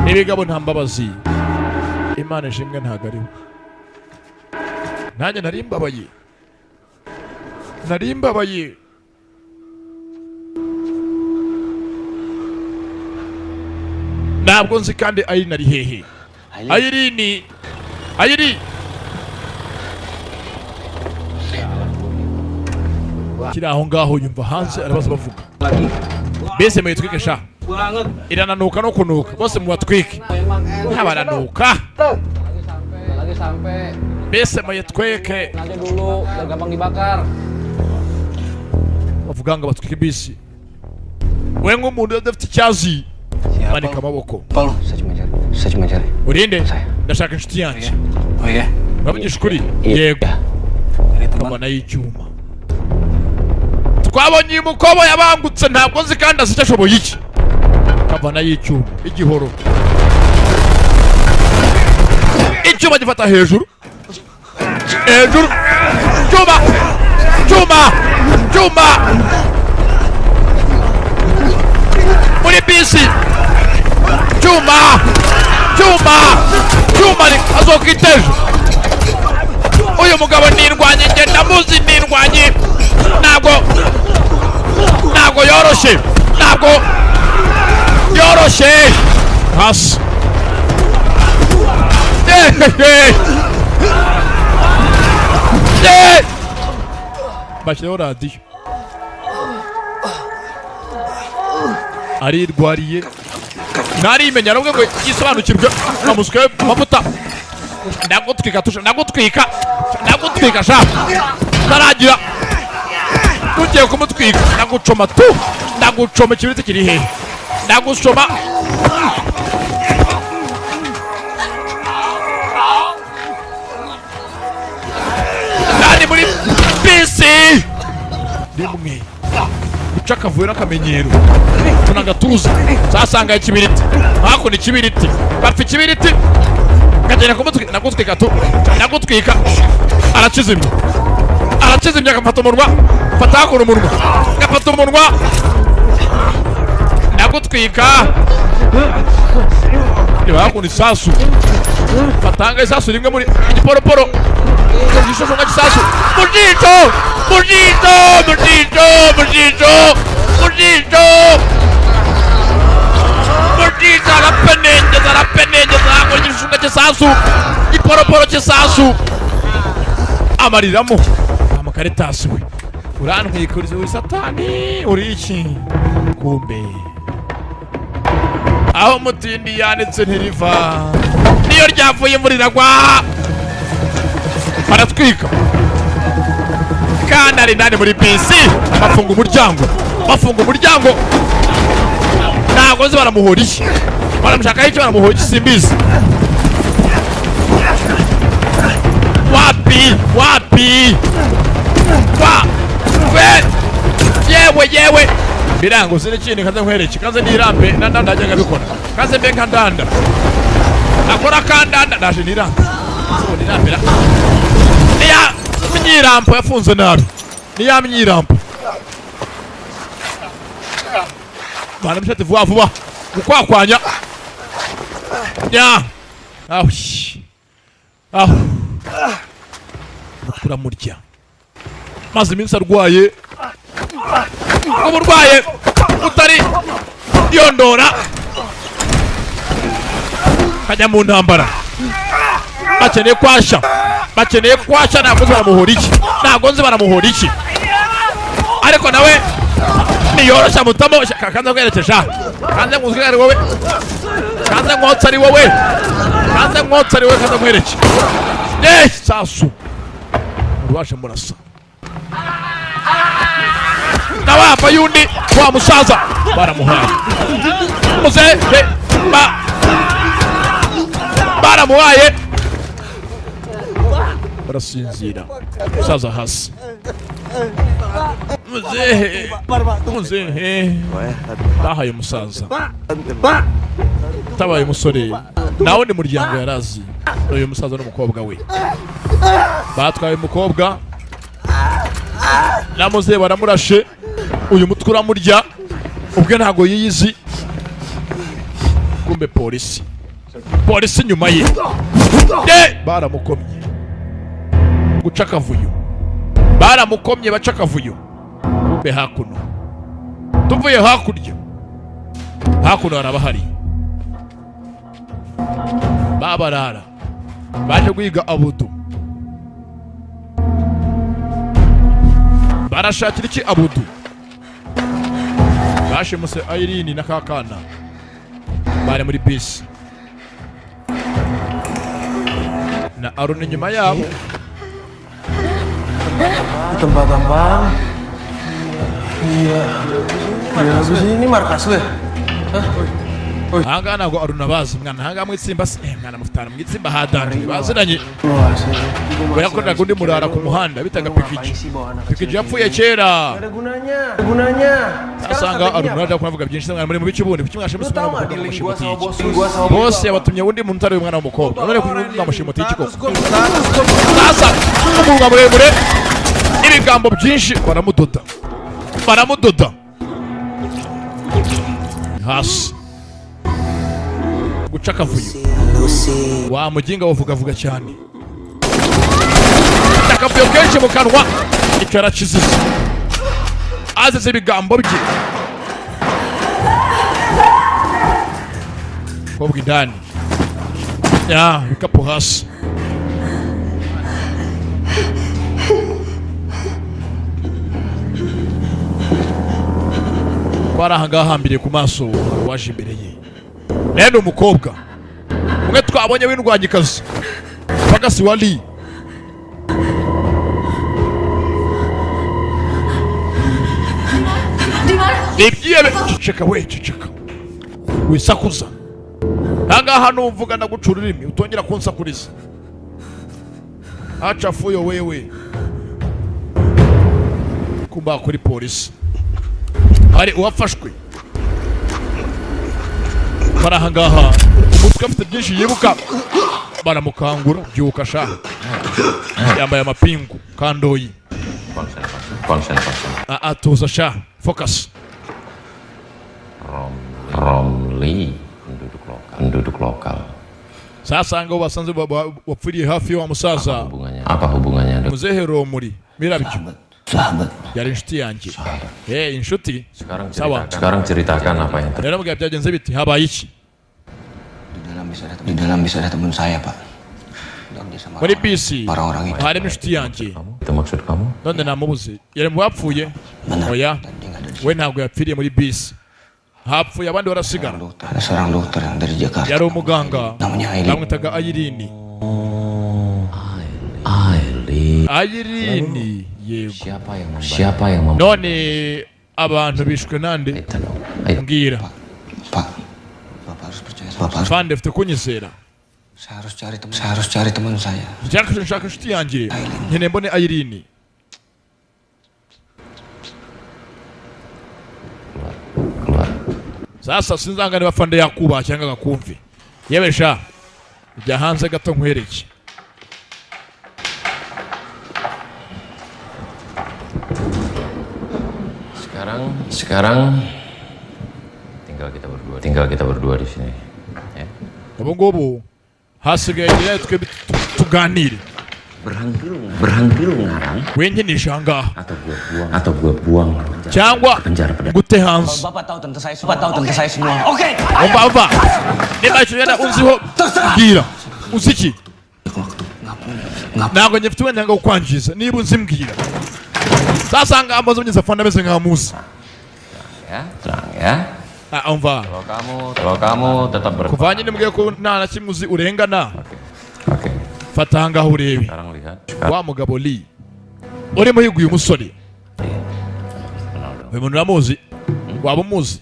n'ibigabo nta mbabazi Imana ishimwe ntago ari we. Nanjye narimbabaye. Ntabwo nzi kandi ari nari hehe. Ayiri kiri aho ngaho yumva hanze arabaza bavuga. Bese muyitwike sha. Irananuka no kunuka. Bose mubatwike. Ntabaranuka. Lagi sampai. Bese muyitwike. Nanti dulu, biar gampang dibakar. Bavuga ngo batwike bisi. We nk'umuntu udafite icyazi. Manika amaboko. Paul, saya cuma cari. Urinde? Ndashaka inshuti yanjye. Oh iya. Bavugisha ukuri? Yego. Kamana y'icyuma. Twabonye uyu mukobwa yabangutse ntabwo nzi kandi azi icyo ashoboye iki. Kamana y'icyuma. Igihoro. Icyuma gifata hejuru. Hejuru. Cyuma. Muri bisi. Cyuma azokiteje. Uyu mugabo nirwanye ngenda muzi nirwanye. Ntabwo yoroshye. Hasi. Bashyiraho radiyo. Arirwariye. Narimenya nubwo ngo yisobanukirwe amuswe mavuta. Ndagutwika sha. Taragira. Ugiye kumutwika ndagucoma tu. Ndagucoma ikibiriti kiri hehe. Ndagucoma. Nani muri bisi. Rimwe. Gucaka vuye n'akamenyero. Tunagatuza. Zasanga ikibiriti. Hako ni ikibiriti. Bapfa ikibiriti. Kagenda kumutwika ndagutwika tu. Ndagutwika. Aracizimye agafata umunwa. Fata hakuna umunwa. Gafata umunwa. Ndagutwika. Niba hakuna isasu. Fatanga isasu rimwe muri igiporoporo. Igishosho nk'isasu. Mujito arapenengeza hakuna igishosho nk'isasu. Igiporoporo cy'isasu. Amariramo. Amakaretasi we. Urantwikuriza uri satani. Uri iki? Kumbe. Aho mutindi yanitse ntiriva. Niyo ryavuye muri ragwa. Baratwika. Kana ari ndani muri bisi. Bafunga umuryango. Ntabwo nzi baramuhora iki. Baramushaka iki baramuhora iki simbizi. Wapi. Yewe. Birango zine kindi kaze nkwereke. Kaze nirambe ndanda ajyaga bikora. Kaze mbe nkandanda. Akora kandanda ndaje nirambe. So nirambira. Niya mnyirampo yafunze nabi. Niya mnyirampo. Bana mshate vuba. Gukwakwanya. Ya. Turamurya. Maze iminsi arwaye. Uburwaye utari yondora. Kajya mu ntambara. Bakeneye kwasha ntabwo nzi baramuhora iki. Ariko nawe niyorosha mutamo kanze kwerekesha. Kanze nguzwe ari wowe. Kanze nkotsa ari wowe. Kanze nkwereke. Sasu. Urwashe murasa. Nawapa yundi wa musaza baramuhaye. Muze baramuhaye. Barasinzira. Musaza hasi. Muzehe. Tahaye musaza. Tabaye umusore. Nawe ni muryango yarazi. Uyu musaza n'umukobwa we. Batwaye umukobwa. Namuze baramurashe. Uyu mutwe uramurya. Ubwe ntago yiyizi. Kumbe polisi nyuma ye. baramukomye guca akavuyo, baramukomye baca akavuyo. Kumbe hakuno tuvuye hakurya, hakuno harabahari babarara baje guhiga Abudu. Barashakira iki Abudu? Bashimuse Irene na kakana bari muri bisi na Arun inyuma yabo. Tempat apa? Iya. Ya, habis ini markas lu ya? Hanga ntabwo Arun abazi mwana, hanga mwitsimba se mwana mufitana mwitsimba hadanje baziranye. Bayakoraga undi murara ku muhanda bitaga pikiji. Pikiji yapfuye kera. Ada gunanya. Asanga Arun aje kuvuga byinshi mwana muri mu bikibundi kuki mwashe musubira mu mushimoti. Bose yabatumye undi muntu utari umwana w'umukobwa. None kuvuga mushimoti iki koko. Sasa umuga muremure ibigambo byinshi baramudoda hasi guca akavuyo. Wa muginga wavuga cyane akavuyo kenshi mu kanwa icara kizize azize ibigambo bye kobwa indani ya bikapu hasi. Barahangaha hambiriye ku maso waje imbere ye. Nene umukobwa umwe twabonye w'indwanyikazi Bagasi wali Ibyiye ceceka wisakuza hangaha numvuga ndagucura ururimi utongera kunsakuriza. Acha fuyo wewe kumba kuri polisi ari uwafashwe. Barahangaha umutwe afite byinshi yibuka baramukangura byuka sha yambaye amapingu kandoyi konsen atuza sha focus. Romli penduduk lokal. Sasa ngo basanze wapfiriye hafi wa musaza. Apa hubungannya? Muzehe Romuri mirabyo Sahabat. Yari inshuti yanjye. Inshuti. Sekarang ceritakan apa yang terjadi. Rero byagenze biti habaye iki? Di dalam bisa ada teman saya, Pak. Muri bisi Orang-orang itu. hari inshuti yanjye. Itu maksud kamu? None namubuze. Yari mu bapfuye. Oya. We ntabwo yapfiriye muri bisi. Hapfuye abandi barasigara. Ada seorang dokter yang dari Jakarta. Yari umuganga. Namanya Aileen. Bamwitaga Irene. Irene. Yego. Siapa yang None abantu bishwe nande? Mbwira. Pak. Bapak harus percaya sama saya. Fande ufite kunyizera. Saya harus cari teman saya. Nshaka inshuti yanjye. Nkeneye mbone Irene. Sasa sinzanga niba Fande yakubaha cyangwa agakumve. Yewe sha jya hanze gato nkwereke. Sekarang tinggal kita berdua di sini. Ya. Ubu ngubu hasigaye rero twe tuganire. Berhenti lu ngarang. Wenyenisha ngaha. Atau gua buang Cyangwa gute hanze. Bapak tahu tentang saya semua. Oke. Umva niba cyenda uziho mbwira uziki. Ntabwo nyifite wenda ngo kwangiza niba unzimbwira. Sasa ngamaze unyeza Fande ameze nka Musa. Tenang ya. Umva. Kalau kamu tetap kuvanye nimbwiye ko nta na kimwe uzi urengana. Oke. Fata hangaho urebe. Sekarang lihat. Wa mugabo Lee urimo higuye umusore. Uyu muntu uramuzi? Waba umuzi?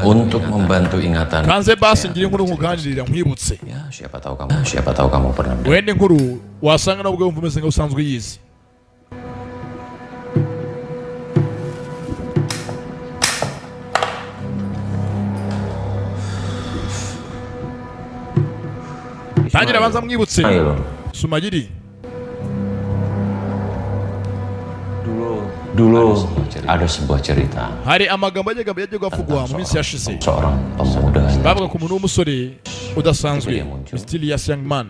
Untuk membantu ingatan. Kanze basi ngira inkuru nkuganirira nkwibutse. Ya, siapa tahu kamu pernah. Wende inkuru wasanga nabwo wumva umeze nk'usanzwe yizi. Tangira banza mwibutse. Sumayiri. Dulu ada sebuah cerita. Hari amagambo yajyaga avugwa mu minsi yashize. Seorang pemuda mudanya bavuga ku muntu w'umusore udasanzwe, mysterious young man.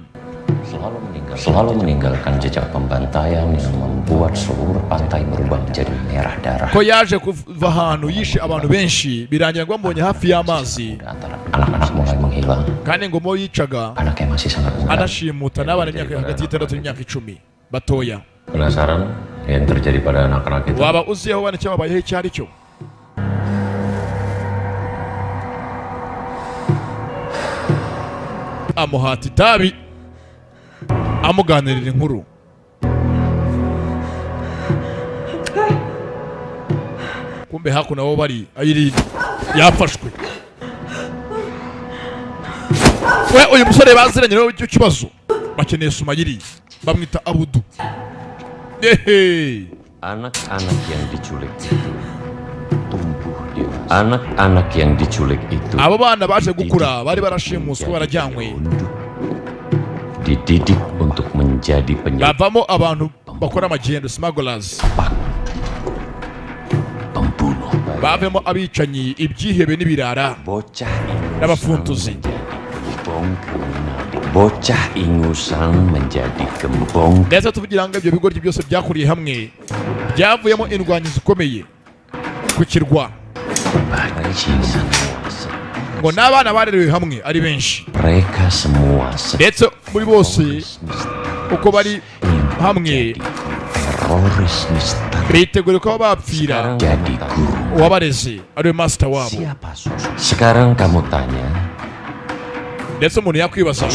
selalu meninggalkan jejak pembantaian yang membuat seluruh pantai berubah menjadi merah darah. Ko yaje kuva ahantu yishe abantu benshi birangira ngo bambonye hafi y'amazi, Anak-anak mulai menghilang. kandi ngo mo yicaga Anaknya masih sangat muda. anashimuta n'abana imyaka hagati y'itandatu n'imyaka 10 batoya. Penasaran yang terjadi pada anak-anak itu? Waba uzi aho bana cyababayeho icyo ari cyo? Amuhata itabi, amuganirira inkuru. Kumbe hakuno abo bari ayiri yafashwe. We uyu musore baziranye rero icyo kibazo bakeneye Sumayiri, bamwita Abudu. Hehe. Anak-anak yang diculik itu tumbuh dewasa. Anak-anak yang diculik itu Abo bana baje gukura bari barashimuswe barajyanywe, dididik untuk menjadi penyebab bavamo abantu bakora amagendo, smugglers, pembunuh. bavemo abicanyi, ibyihebe n'ibirara Bocah n'abafuntuzi. Bocah ingusan menjadi gembong. Ndetse tuvugira ngo ibyo bigoryi byose byakuriye hamwe byavuyemo indwanyi zikomeye ku kirwa, ngo n'abana barerewe hamwe ari benshi, Mereka semua ndetse muri bose uko bari hamwe teroris misteri. bitegure ko bapfira Jadi guru. uwabareze ariwe master wabo. Sekarang kamu tanya, Ndetse umuntu yakwibaza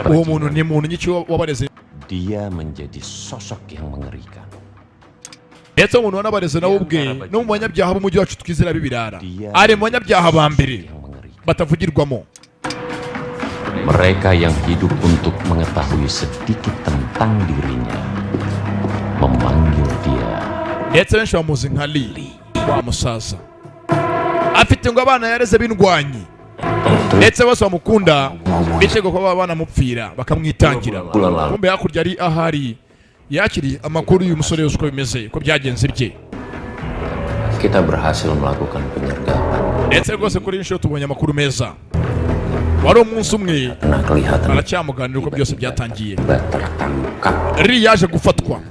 uwo muntu ni muntu nyiki wabareze, dia menjadi sosok yang mengerikan. ndetse umuntu wanabareze nawe ubwe no mu banyabyaha b'umujyi wacu twizera b'ibirara, ari mu banyabyaha ba mbere Yang mengerikan. batavugirwamo. Mereka yang hidup untuk mengetahui sedikit tentang dirinya, memanggil dia Ndetse benshi bamuzi nka Lee, wa musaza afite ngo abana yareze b'indwanyi, ndetse bose bamukunda bitego ko baba banamupfira bakamwitangira. Kumbe hakurya ari ahari yakiri amakuru y'uyu musore yose uko bimeze, ko byagenze bye. kita berhasil melakukan penyergapan. Ndetse rwose kuri inshuro tubonye amakuru meza. Wari umunsi umwe Pernah kelihatan baracyamuganira uko byose byatangiye. tertangkap Lee yaje gufatwa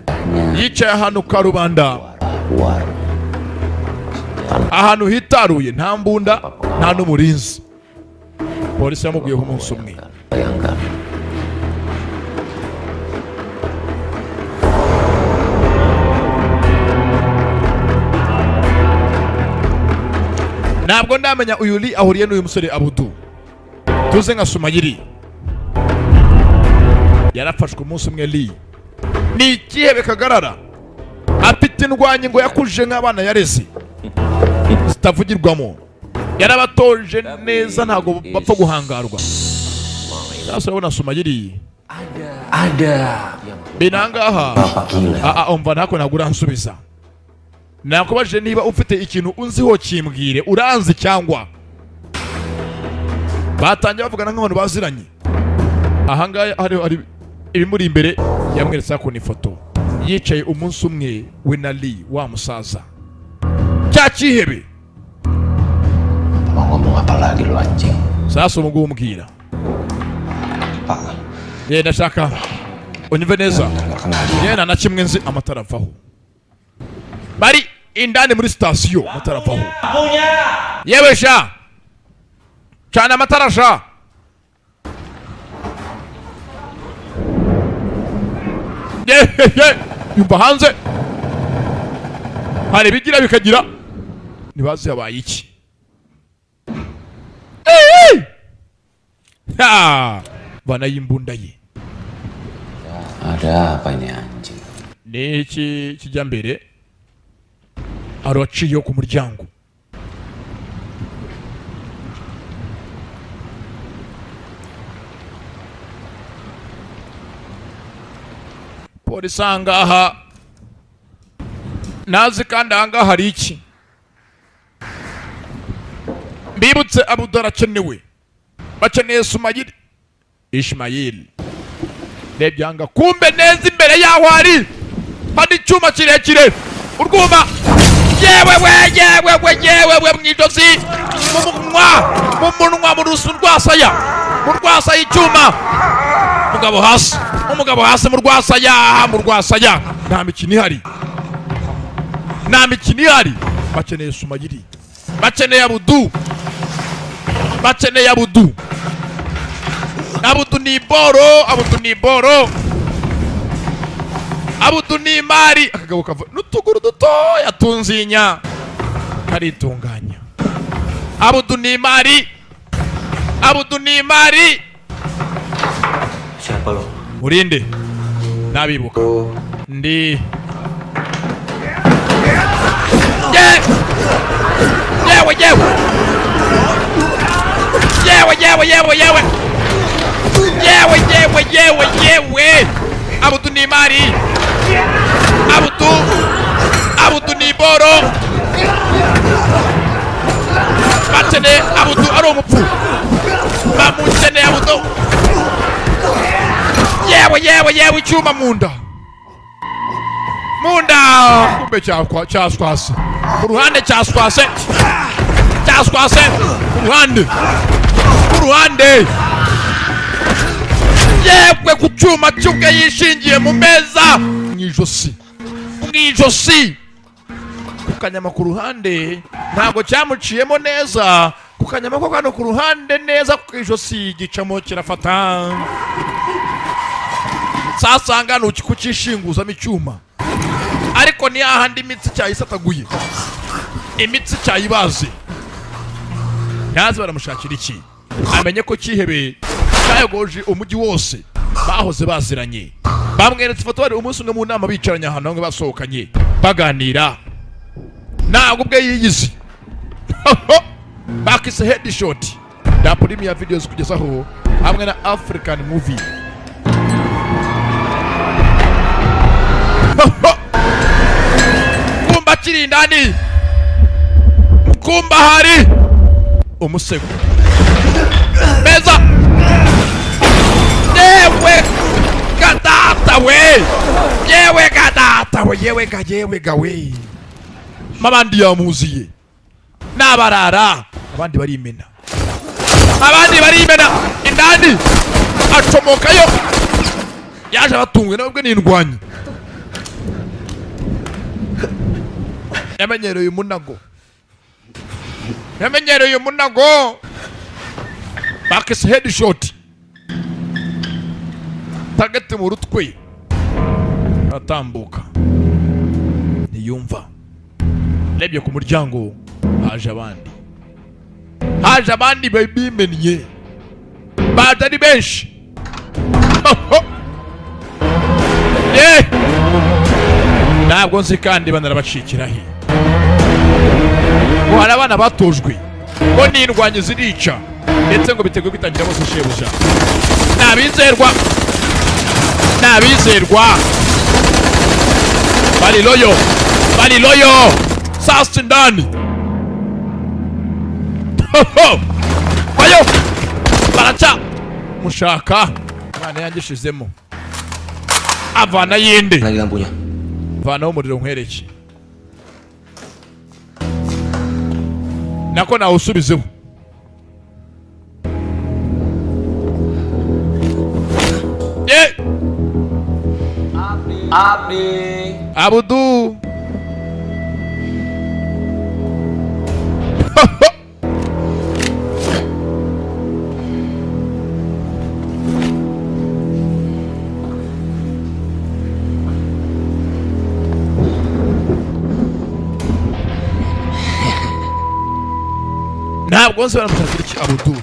yicaye ahantu ka rubanda, war. ahantu hitaruye, nta mbunda nta n'umurinzi. Polisi yamubwiyeho umunsi umwe. Bayangkan. Ntabwo ndamenya uyu Lee ahuriye n'uyu musore Abudu, tuze nka Sumayiri. Yarafashwe umunsi umwe Lee, ni ikihebe kagarara, afite indwanyi ngo yakujije nk'abana yareze zitavugirwamo, yarabatoje neza ntabwo bapfa guhangarwa. Sasa urabona Sumayiri Ada binangaha. Bapak gila. Umva ntako ntabwo uransubiza. Nakubajije niba ufite ikintu unziho kimbwire, uranzi cyangwa? Batangiye bavugana nk'abantu baziranye. Ahangahe hari ibimuri imbere, yamweretse ko ni foto yicaye umunsi umwe we na Lee wa musaza. Cya kihebe Mau ngomong apa lagi lu anjing? sasa umugu umbwira. Pak, Ndashaka unyumve neza. nggak kenal dia. Na kimwe nzi amatara avaho. Bari indani muri sitasiyo amatara avaho. Yewe sha cyane amatara sha. Yumva hanze hari bigira bikagira ntibazi yabaye iki. Bana y'imbunda ye. Ada apa ini anjing? Ni iki kijya mbere araciye ku muryango. Polisi ahangaha nazi kandi ahangaha hari iki. Mbibutse Abudu arakenewe, bakeneye Sumayiri Ishmayeli. Nebyanga kumbe neza imbere yaho hari icyuma kirekire urwuma. Yewe mwidosi mu munwa mu rusu rwasaya mu rwasaya icyuma umugabo hasi mu rwasaya nta mikino ihari bakeneye sumayiri bakeneye abudu abudu ni imari akagabo kava n'utuguru dutoya tunzinya karitunganya abudu ni imari Siapa lo? urinde nabibuka ndi yewe abudu ni imari abudu ni boro bakeneye abudu ari umupfu bamukeneye abudu yewe icyuma munda kumbe cyaswase ku ruhande cyaswase ku ruhande yewe ku cyuma cy'ubwe yishingiye mu meza mu ijosi ku kanyama ku ruhande ntabwo cyamuciyemo neza ku kanyama ko kano ku ruhande neza ku ijosi gicamo kirafata sasanga kucyishinguzamo icyuma ariko ni ahandi imitsi cyayisataguye imitsi cyayibaze ntazi baramushakira iki amenye ko cyihebeye cyayogoje umujyi wose bahoze baziranye bamweretse ifoto bari umunsi umwe mu nama bicaranye ahantu hamwe basohokanye baganira ntabwo ubwe yiyizi bakise headshot da premier videos kugezaho hamwe na African movie kumba kiri ndani kumba hari umusego meza yewe gawe mabandi yamuziye nabarara abandi barimena indani acomokayo yaje batungwe nabwo n'indwanyi yamenyereye umunago bakise headshot target mu rutwe atambuka ntiyumva lebye ku muryango haje abandi bimennye baje ari benshi ntabwo nzi kandi banarabacikirahe ngo hari abana batojwe ngo n'indwanyi zirica ndetse ngo biteguye kwitangira bose shebuja ntabizerwa bari loyo sasa ndani bayo baraca mushaka mwana yangishizemo avana yinde Lagi lampunya. vanaho umuriro nkwereke nako nawe usubizeho Abdi. Abudu. Ntabwo nzi baramushakira iki Abudu.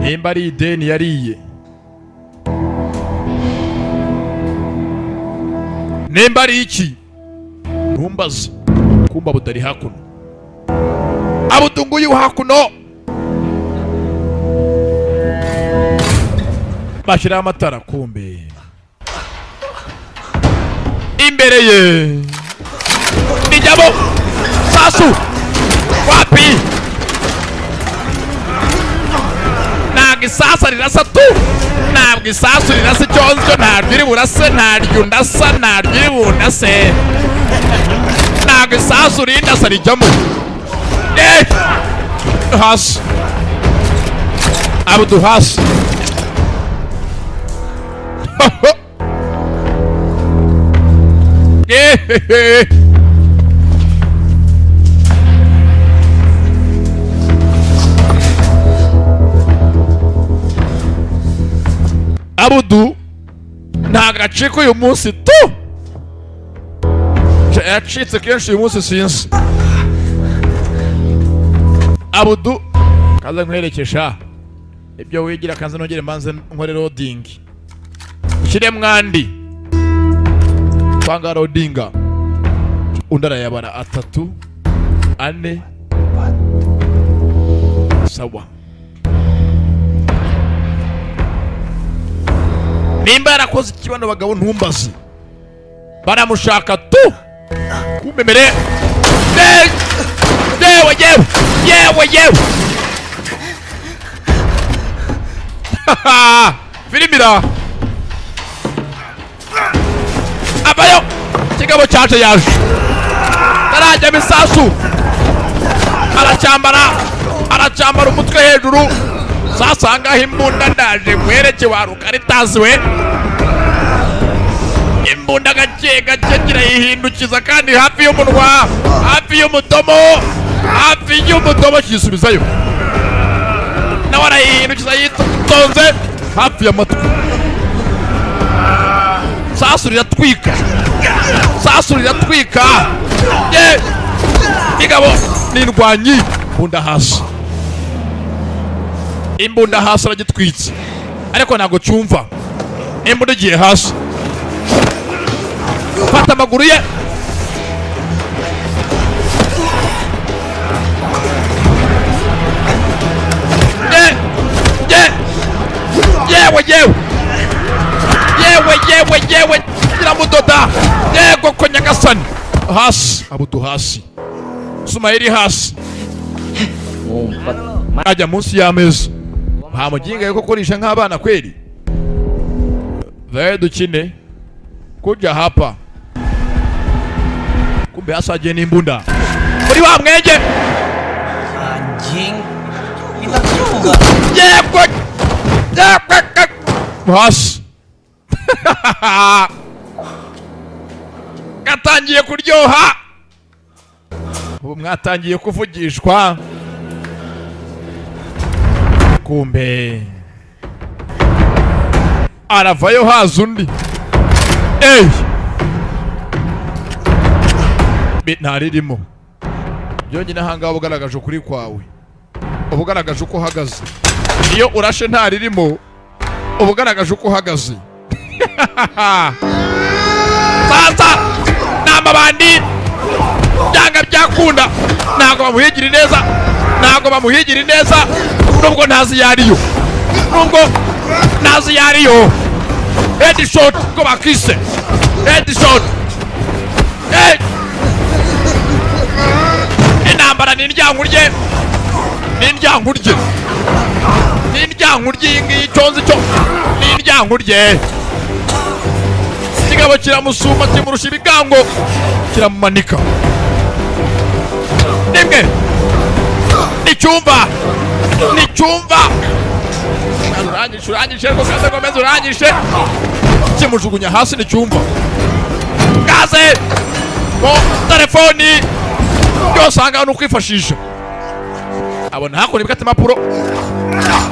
Nimba ari ideni yariye, nimba ari iki ntumbaze kumba budari hakuno. Abudu nguyu hakuno bashira amatara kumbe imbere ye nijabo sasu wapi ntabwo rirasa tu ntabwo isasu rirasa icyonzyo ntaryo iri burase ntaryo ndasa ntaryo iri bundase ntago isasu rinda sarijyamo. Hasi Abudu hasi. Abudu ntago acika uyu munsi tu. Yacitse kenshi uyu munsi sinzi. Abudu kaza nkwerekesha ibyo wigira kaza nongere manze nkore loading. Ushire mwandi twanga loadinga undara yabara 3 4 sawa. Nimba yarakoze ikibano bagabo ntumbazi baramushaka tu kumemere. Yewe Filimira abayo kigabo cyaje yaje tarajya misasu aracambara umutwe hejuru. Sasanga imbunda ndaje mwereke waruka ritazwe. Imbunda gake kirayihindukiza kandi hafi y'umunwa, hafi y'umudomo kisubizayo. Na warayihindukiza yitonze hafi y'amatwi. Sasu riratwika. Igabo n'indwanyi imbunda hasi aragitwitse ariko ntago cyumva. Imbunda igiye hasi. Fata amaguru ye. Yewe kiramudoda. Yego ko Nyagasani. Hasi Abudu hasi. Sumayiri hasi. Ajya munsi y'ameza. Hamuginga yuko korisha nk'abana kweli. Vae dukine kuja hapa. Kumbe asaje n'imbunda. Muri wa mwenge. Anjing. Kita juga. Yego. Hasi. Gatangiye kuryoha. Ubu mwatangiye kuvugishwa. Kumbe aravayo haza undi. Ntaririmo byonyine ahangaha ubugaragaje ukuri kwawe, ubugaragaje uko uhagaze. Iyo urashe ntaririmo ubugaragaje uko uhagaze. Sasa n'amabandi byanga byakunda ntago bamuhigira neza nubwo ntazi yariyo. Headshot ko bakise. Headshot. Intambara n'indyankurye. N'indyankurye ngiyi cyonze cyo. N'indyankurye. Kigabo kiramusuma kimurusha ibigango kiramumanika. Nimwe. Nicyumva. Urangije ko kaze komeza urangije. Kimujugunya hasi nicyumva. Kaze. Mo telefoni. Byose anga no kwifashisha. Abona hako nibikate mapuro.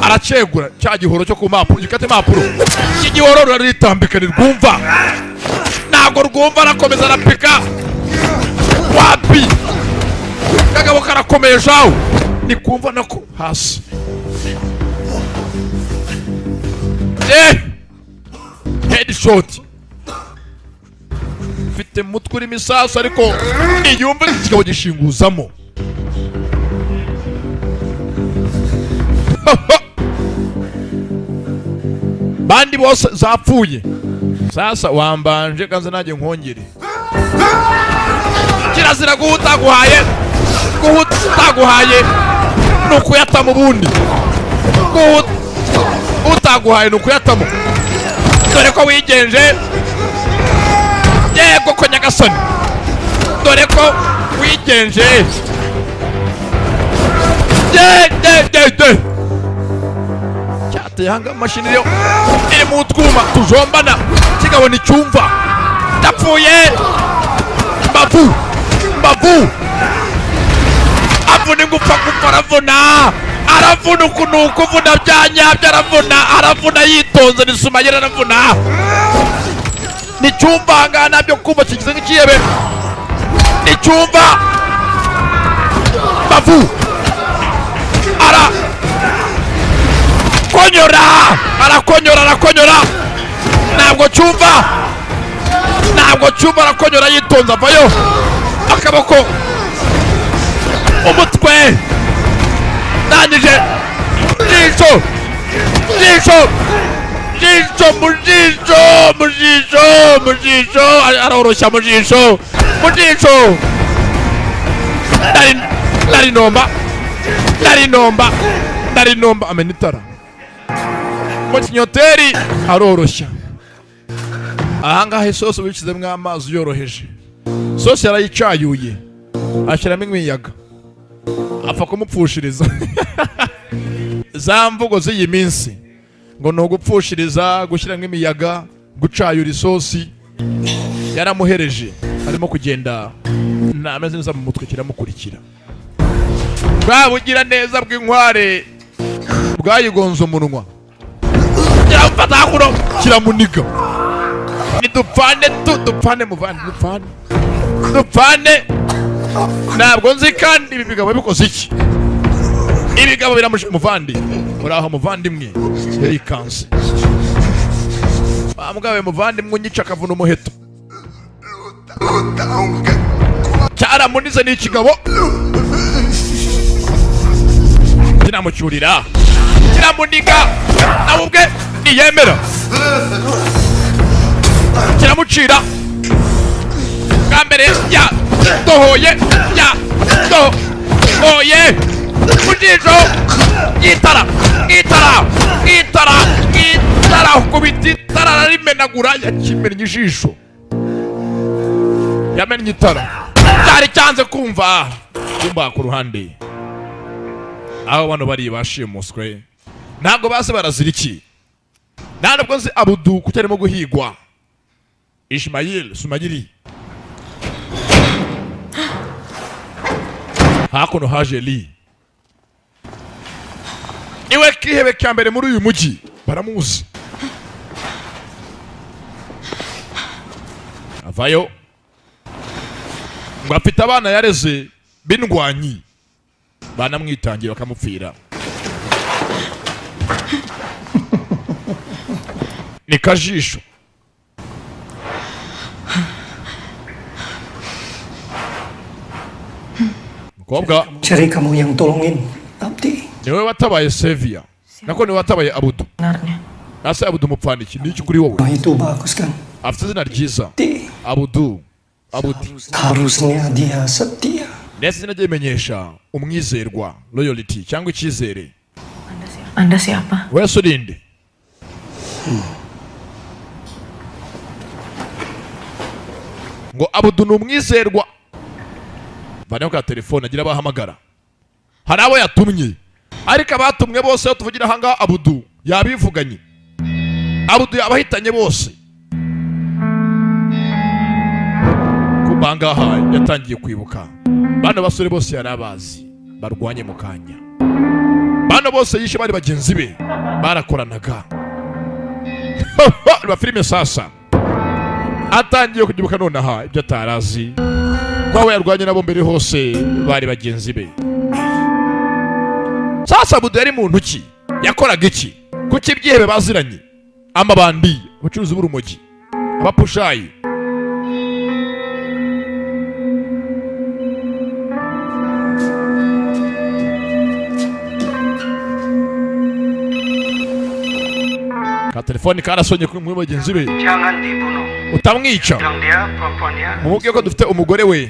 Aracegura cya gihoro cyo ku mapuro. Gikate mapuro. Iki gihoro ruraritambika nirwumva. Nago rwumva arakomeza arapika. Wapi. Kagabo karakomejaho. Nikumva nako hasi. Headshot. Fite mutwe uri misasu ariko iyumva kikaba gishinguzamo. Bandi bose zapfuye. Sasa wambanje kanze nanjye nkongere. Kirazira guhutaguhaye nuko yata mu bundi. Utaguhaye nuko yatamo. Dore ko wigenje. Yego ko Nyagasani. Dore ko wigenje cyateye hanga mashini rero iri mu twuma tujombana kigabona icyumva ndapfuye mbavu avuna ingupfa gupfa aravuna ukuntu kuvuna byanyabyo aravuna yitonze nisumayera aravuna nicyumva ngana nabyo kumva kigize nk'ikiyebe nicyumva mbavu arakonyora ntabwo cyumva arakonyora yitonze avayo akaboko umutwe nangije mujisho aroroshya mujisho ndarinomba amena itara mu kinyoteri aroroshya ahangaha isosi wishyizemo amazi yoroheje sosi yarayicayuye ashyiramo imiyaga apfa kumupfushiriza za mvugo z'iyi minsi ngo ni ugupfushiriza gushyiramo imiyaga gucayura isosi yaramuhereje arimo kugenda ameze neza mu mutwe kiramukurikira bwa bugira neza bw'inkware bwayigonze umunwa kiramufata hakuno kiramuniga dupfane muvandi dupfane ntabwo nzi kandi ibi bigabo bikoze iki ibigabo biramushe muvandi muraho muvandimwe yarikanse bamugabe muvandimwe unyica akavuna umuheto cyaramunize n'ikigabo kiramucyurira kiramuniga nawe ubwe niyemera kiramucira bwa mbere dohoye mujisho itara ukubita itara ararimenagura yakimennye ijisho yamennye itara cyari cyanze kumva ku ruhande aho bano bari bashimuswe ntabwo bazi barazira iki ntabwo nzi Abudu kuko arimo guhigwa Sumayiri hakuno haje Li iwe kihebe cya mbere muri uyu mujyi baramuzi avayo ngo afite abana yareze b'indwanyi banamwitangira bakamupfira ni kajisho mukobwa cari kamu yang tolongin Abdi niwe watabaye Sevia nako niwe watabaye Abudu asa Abudu mupfandiki niki kuri wowe itu bagus kan afite izina ryiza Abudi harusnya dia setia ndetse izina ryimenyesha umwizerwa loyalty cyangwa icyizere Anda siapa? Wese urinde ngo Abudu ni umwizerwa bane kwa telefone agira bahamagara hari abo yatumye ariko abatumwe bose yo tuvugira hanga Abudu yabivuganye Abudu yabahitanye bose kubangaha yatangiye kwibuka bano basore bose yarabazi barwanye mu kanya bano bose yishe bari bagenzi be barakoranaga ba filime sasa atangiye kugibuka nonaha ibyo atarazi kwawe yarwanye nabo mbere hose bari bagenzi be sasa Abudu yari muntu ki yakoraga iki kuki ibyihebe baziranye amabandi abacuruzi b'urumogi abapushayi ka telefoni karasonye kuri mu bagenzi be utamwica mubwiye ko dufite umugore we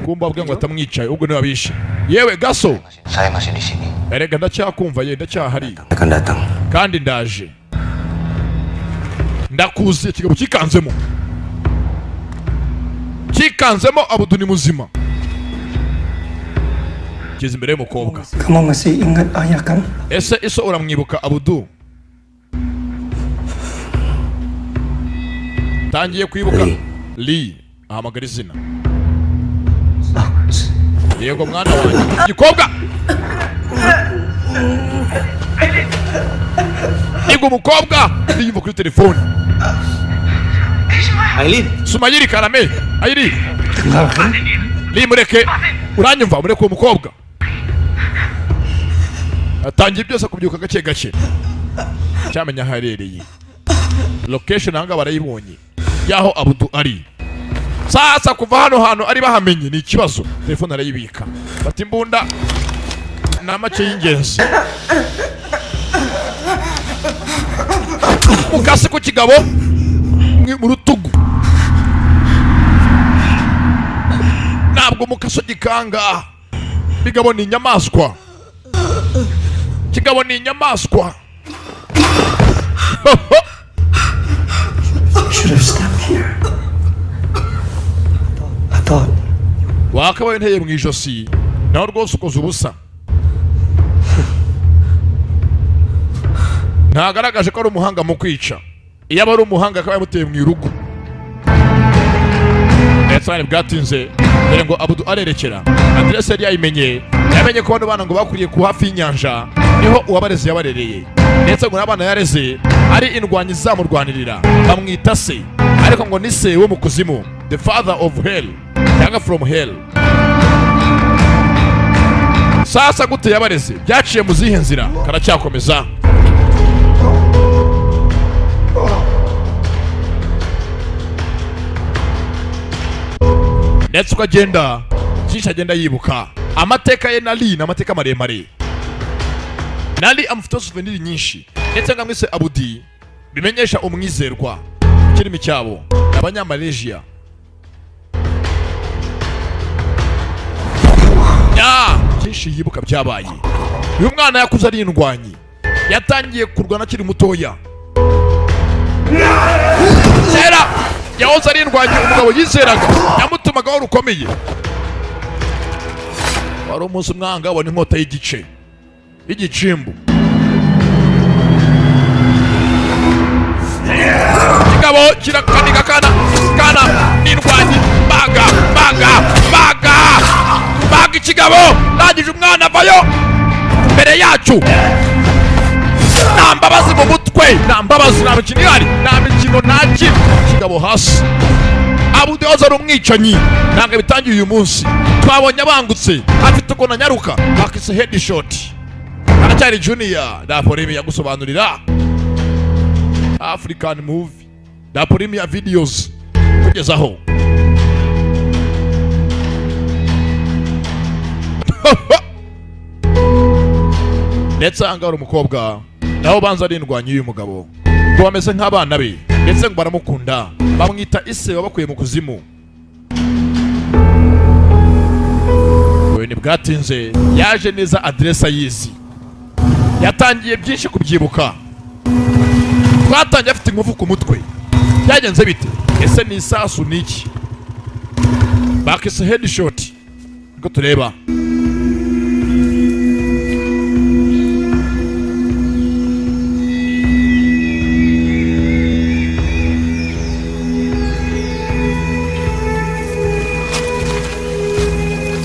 kumba bwe ngo atamwica ubwo ni wabishe yewe Gaso Saya masih di sini. erega ndacyakumva ye ndacyahari Akan datang. kandi ndaje ndakuzi ikigabo kikanzemo cyikanzemo Abudu ni muzima. Kiza imbere y'umukobwa. Kamu masih ingat ayah kan? Ese iso uramwibuka Abudu? Tangiye kwibuka Lee ahamagara izina. Yego mwana wanjye. Gikobwa. Nigo umukobwa yiyumva kuri telefone. Aileen, Sumayiri karame. Ayiri. Lee mureke. Uranyumva mureke uwo mukobwa. Atangiye byose kubyuka gake gake. Cyamenya harereye. Location hanga barayibonye. Yaho Abudu ari. Sasa kuva hano ari bahamenye ni ikibazo. Telefone arayibika. Bati imbunda n'amace y'ingenzi. Mukase ku kigabo mu rutugu. Ntabwo mukaso gikanga. Bigabo ni inyamaswa. Kigabo ni inyamaswa. Should have stepped here. I thought. Wakabaye nteye mu ijosi. Naho rwose ukoze ubusa. Ntagaragaje ko ari umuhanga mu kwica. Iyo aba ari umuhanga akaba yamuteye mu irugu. Ndetse bwatinze dore ngo Abudu arerekera. Adresse yari yayimenye. Yamenye ko bano bana ngo bakuriye ku hafi y'inyanja. Niho uwabareze yabarereye. Ndetse ngo n'abana yareze ari indwanyi zamurwanirira. Bamwita se. Ariko ngo ni se wo mu kuzimu. The father of hell. Cyangwa from hell. Sasa gute yabareze byaciye mu zihe nzira karacyakomeza. Ndetse ukagenda cyinshi agenda yibuka amateka ye na Lee n'amateka maremare. Nali amufite souvenir nyinshi ndetse ngamwise Abudi bimenyesha umwizerwa kirimi cyabo abanyamalaysia. Cyinshi yibuka byabaye. Uyu mwana yakuze ari indwanyi. Yatangiye kurwana kiri mutoya. Kera yahoze ari indwanyi umugabo yizeraga yamutumagaho rukomeye. Wari umunsi umwanga abona inkota y'igice y'igicimbu. Kigabo kirakanika kana n'indwanyi baga ikigabo nagije umwana avayo mbere yacu. Nambabazi mu mutwe, nambabazi nta mikino ihari, nta mikino ntaki. Kigabo hasi. Abudu yoza ari umwicanyi. Ntabwo bitangiye uyu munsi. Twabonye abangutse afite ukuntu anyaruka bakise headshot. Aracyari junior. Dapolimi yagusobanurira African movie. Dapolimi ya videos kugezaho. Ndetse angara umukobwa naho banza ari indwanyi y'uyu mugabo ngo bameze nk'abana be ndetse ngo baramukunda bamwita ise wabakuye mu kuzimu. We ni bwatinze yaje neza adresse yizi. Yatangiye byinshi kubyibuka. Twatangiye afite inkovu ku mutwe. Byagenze bite? Ese ni isasu niki? Bakise headshot. Ngo tureba.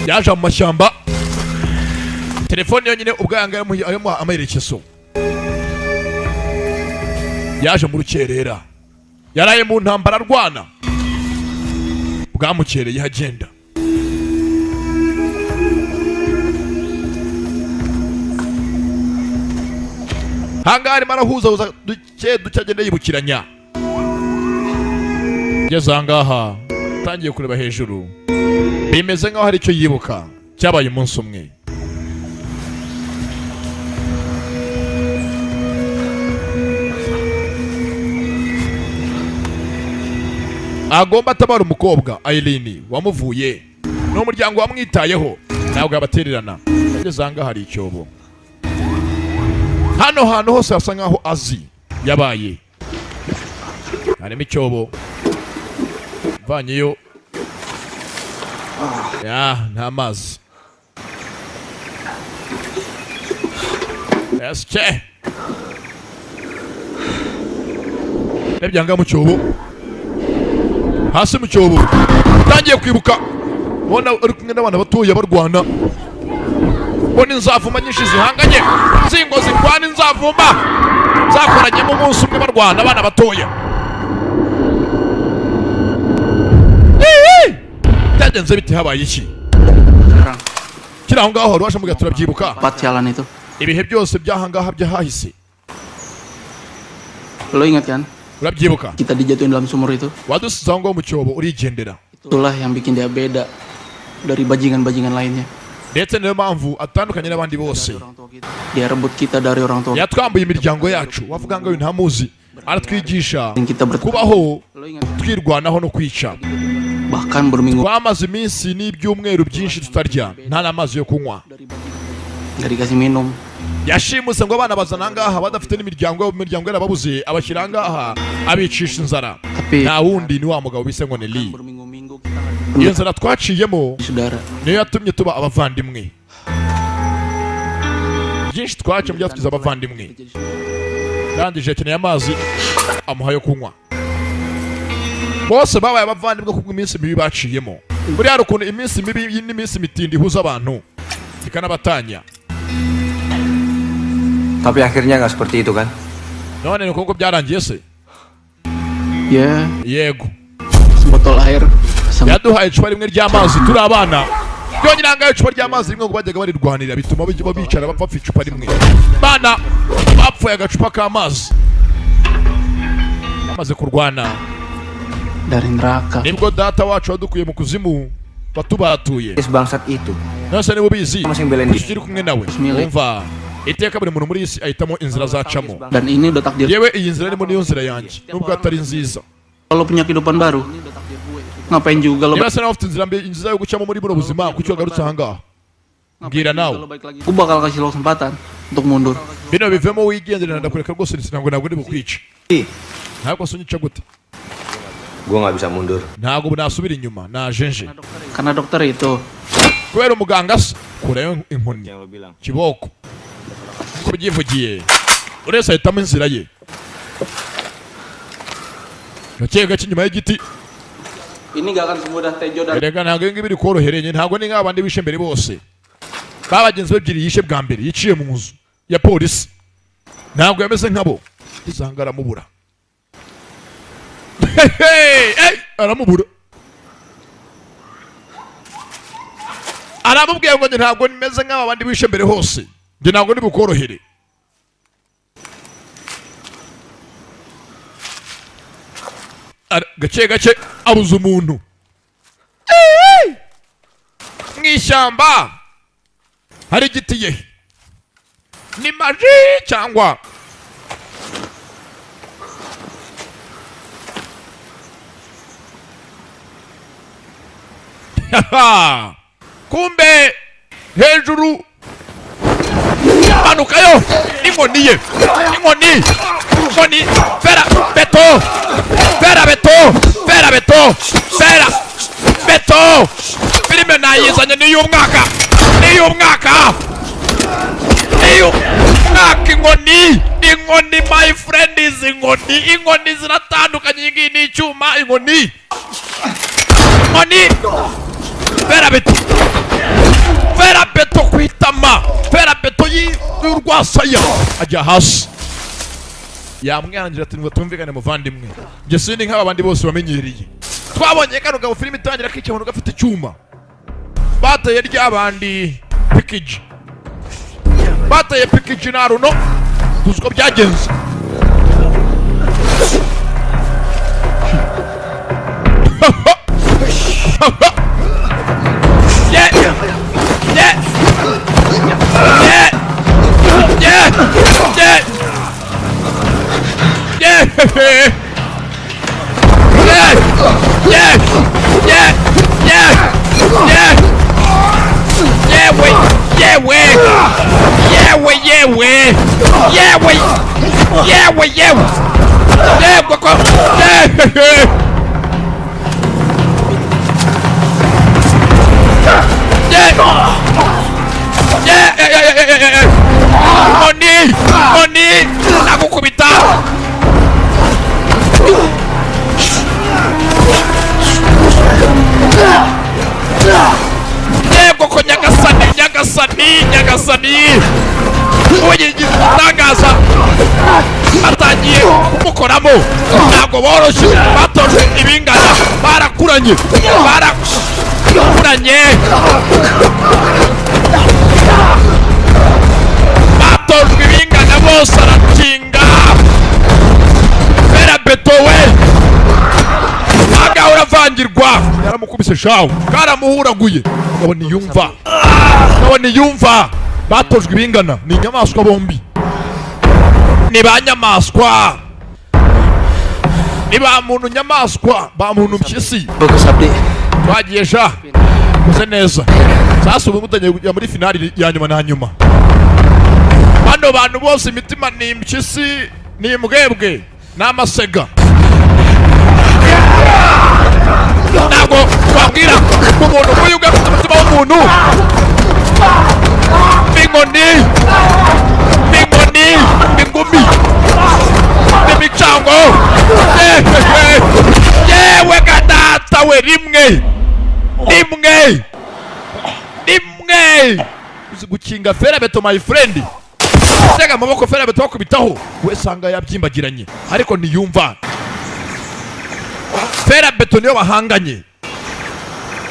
Yaje mu mashyamba. Telefone yonyine ubwanga arimo amerekezo. Yaje mu rukerera. Yaraye mu ntambara arwana. Bwamukereye hagenda. Hangari marahuza duke agenda yibukiranya. Ngeze ahangaha tangiye kureba hejuru. Bimeze nkaho hari icyo yibuka cyabaye umunsi umwe. Agomba atabara umukobwa Aileen wamuvuye n'umuryango wamwitayeho ntabwo yabatererana. Ngeze ahangaha hari icyobo. Hano hantu hose hasa nkaho azi yabaye. Harimo icyobo. Vanyeyo Ya, nta mazi. Esche. Nebyanga mu cyobo. Hasi mu cyobo. Tangiye kwibuka. Bona uri kumwe n'abana batoya barwana. Bona inzavuma nyinshi zihanganye. Zingo zirwana inzavuma. Zakoranye mu munsi umwe barwana abana batoya. Byagenze bite habaye iki? Kira aho ngaho rwasha muga turabyibuka. Jalan itu. Ibihe byose byahangaha byahahise. Lo ingat kan? Urabyibuka? Kita dijatuhin dalam sumur itu. Wadusize aho ngaho mu cyobo urigendera. Itulah yang bikin dia beda dari bajingan-bajingan lainnya. Ndetse niyo mpamvu atandukanye n'abandi bose. Dia rebut kita dari orang tua. Yatwambuye imiryango yacu. Wavuga ngo ntamuzi. Aratwigisha Kita kubaho Lo ingat kan? twirwanaho no kwica. Bahkan berminggu Twamaze iminsi n'ibyumweru byinshi tutarya nta n'amazi yo kunywa. nggak dikasih minum. Yashimuse ngo abana bazana ngaha badafite n'imiryango yabo, imiryango yarababuze abashyira ngaha abicisha inzara. Tapi Nta wundi ni wa mugabo bise ngo Nelly. berminggu-minggu kita nggak Iyo nzara twaciyemo saudara. niyo yatumye tuba abavandimwe. Byinshi twaciye byatugize abavandimwe. Ndangije akeneye amazi amuha yo kunywa. Bose babaye abavandimwe kubwo iminsi mibi baciyemo. Buri hari ukuntu iminsi mibi n'iminsi mitindi ihuza abantu ikanabatanya. Tapi akhirnya nggak seperti itu kan? None ni uko byarangiye se? Ya, Yego. sebotol air sama Yaduhaye icupa rimwe ry'amazi turi abana. Byonyine angaye icupa ry'amazi rimwe ngo bajyaga barirwanira bituma bicara bapfa icupa rimwe. Bana bapfuye agacupa k'amazi. Bamaze kurwana. dari neraka. Nibwo data wacu wadukuye mu kuzimu batubatuye. Bangsat itu. Nose niba ubizi Masih belain dia. tukiri kumwe nawe. Umva iteka buri muntu muri isi ahitamo inzira zacamo. Dan ini udah takdir. Yewe iyi nzira irimo niyo nzira yanjye nubwo atari nziza. Kalau punya kehidupan baru, ngapain juga lo? Niba se nawe ufite inzira yo gucamo muri buno buzima kuki wagarutse ahangaha? Mbwira nawe. Aku bakal kasih lo kesempatan untuk mundur. Bino bivemo wigendera ndakureka rwose ntabwo ndi bukwica. Ntabwo sunyica gute? Gua nggak bisa mundur. Ntabwo nasubira inyuma najenje. Karena dokter itu Kubera umuganga se kurayo inkoni. Yang lo bilang. Kiboko. Ko byivugiye. Urese ahitamo inzira ye. Gakeka kinyuma y'igiti. ini gak akan semudah Tejo dan Erega ntabwo ibi biri korohereye ntabwo ni nk'abandi bishe mbere bose. Babagenzi bebyiri yishe bwa mbere yiciye mu nzu ya polisi. Ntabwo yameze nkabo. Izangara mubura. Aramubura. Aramubwiye ngo ntabwo nimeze nk'abandi bishe mbere hose. Nge ntabwo ndi bukorohere. Gake gake abuze umuntu mu ishyamba hari igiti ye ni maji cyangwa kumbe hejuru manukayo n'inkoni ye inkoni fera beto filime nayizanye n'iy'umwaka inkoni my friend izi inkoni ziratandukanye iyi ngiyi ni icyuma inkoni fera beto ku itama fera beto y'urwasaya ajya hasi yamwangira ati ngo tumvikane muvandimwe nge sindi nk'abandi bose bamenyereye twabonye kano gabo filime itangira k'icyo abantu gafite icyuma bateye ry'abandi pikiji na runo tuzi uko byagenze Oni nagukubita. Yego ko nyagasani ugiye gutangaza atangiye kumukoramo. Ntabwo boroshye, batoje ibingana, barakuranye batojwe ibingana bose arakinga. Fera beto we agahora avangirwa, yaramukubise shawu karamuhuraguye. Ngabo niyumva batojwe ibingana, ni inyamaswa bombi, ni ba nyamaswa, ni ba muntu nyamaswa, ba muntu mpyisi. Bagus Abdi. Twagiye sha uze neza. Sasa ubu mutangiye kujya muri finali ya nyuma na nyuma. Bano bantu bose imitima ni mpyisi, ni imbwebwe n'amasega. Ntabwo wabwira umuntu ko yuga afite umutima w'umuntu. Ingumi n'imicango. Yewe gadata we, rimwe uzi gukinga fera beto my friend. Tega amaboko fera beto wakubitaho we sanga yabyimbagiranye, ariko niyumva. Fera beto niyo bahanganye.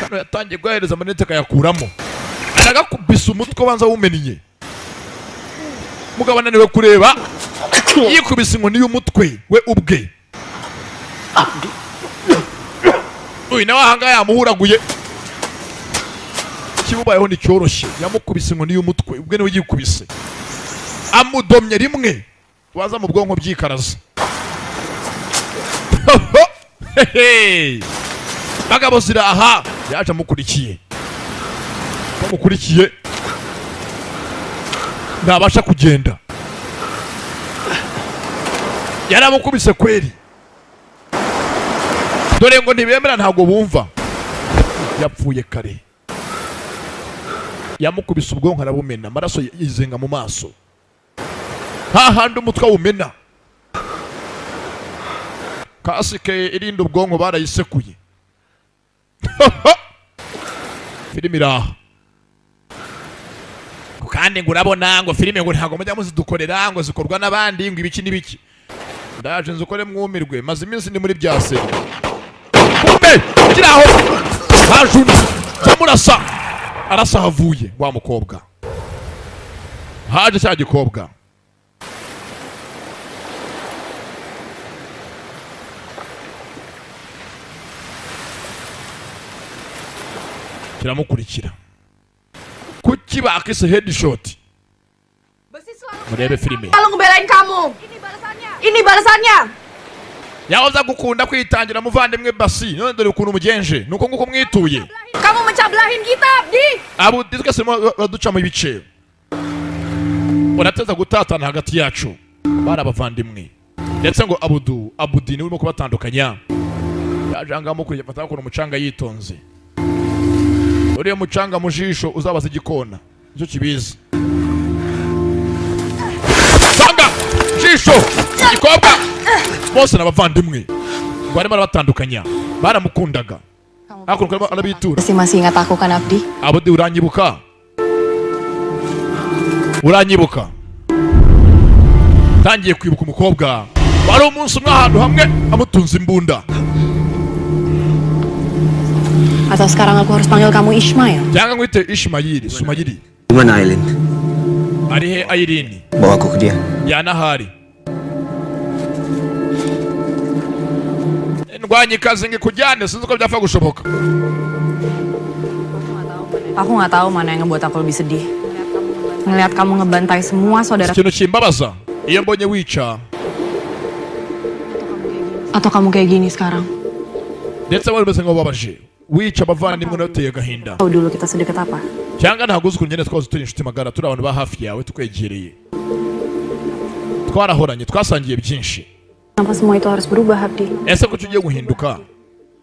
Kano yatangiye guhereza amanete kayakuramo, aragakubisa umutwe banza wumeniye. Mugabo ananiwe kureba, yikubise inkoni y'umutwe we ubwe. Uyu nawe ahanga yamuhuraguye. Kimubayeho ni cyoroshye, yamukubise inkoni y'umutwe ubwe niwe yikubise. Amudomye rimwe waza mu bwonko byikaraza. Bagabo ziraha yaje amukurikiye. Bamukurikiye ntabasha kugenda. Yaramukubise kweri. Dore ngo ntibemera, ntabwo bumva. Yapfuye kare. Yamukubise ubwonko arabumena, amaraso yizenga mu maso. Hahandi umutwe awumena. Kasike irinda ubwonko barayisekuye. Filime iraha. Kandi ngo urabona ngo filime ngo ntabwo mujya muzidukorera ngo zikorwa n'abandi ngo ibiki n'ibiki. Ndaje nzukore mwumirwe, maze iminsi ndi muri byase. Kumbe kiraho hajuni zamurasa, arasa havuye wa mukobwa. Haje cya gikobwa. Kiramukurikira. Kuki bakise headshot. Murebe filime. Kalau ngebelain kamu. Ini balasannya. Yahoza gukunda kwitangira muvandimwe Basi, none dore ukuntu mugenje, nuko nguko mwituye. Kamu mencablahin kita, Abdi. Abudi twese baduca mu bice. Urateza gutatana hagati yacu. Bara abavandimwe. Ndetse ngo Abudi ni urimo kubatandukanya. Yajanga mu kujya fata ko umucanga yitonze. Uriya mucanga mu jisho uzabaza igikona. Nicyo kibizi. Sanga jisho igikobwa. Bose n'abavandimwe. Ngo barimo batandukanya. Baramukundaga. Hakuno arabitura. Masih ingat aku kan Abdi? Abudi uranyibuka. Tangiye kwibuka umukobwa. Bari umunsi umwe ahantu hamwe amutunze imbunda. Atau sekarang aku harus panggil kamu Ismail? Jangan ngwite Ismail, Sumayiri. Gimana Aileen? Ari he Aileen? Bawa aku ke dia. Yana hari. Ndwanyi kazi ngikujyane sinzi ko byapfa gushoboka. Aku nggak tahu mana yang ngebuat aku lebih sedih. Ngelihat kamu ngebantai semua saudara. Ikintu kimbabaza iyo mbonye wica. Atau kamu kayak gini sekarang. Ndetse wari bese ngobabaje. Wica abavandimwe nateye agahinda. Tahu dulu kita sedekat apa? Cyangwa ntago uzi kunyene twose turi inshuti magara, turi abantu ba hafi yawe tukwegereye. Twarahoranye, twasangiye byinshi. Kenapa semua itu harus berubah, Abdi? Ese ko ugiye guhinduka?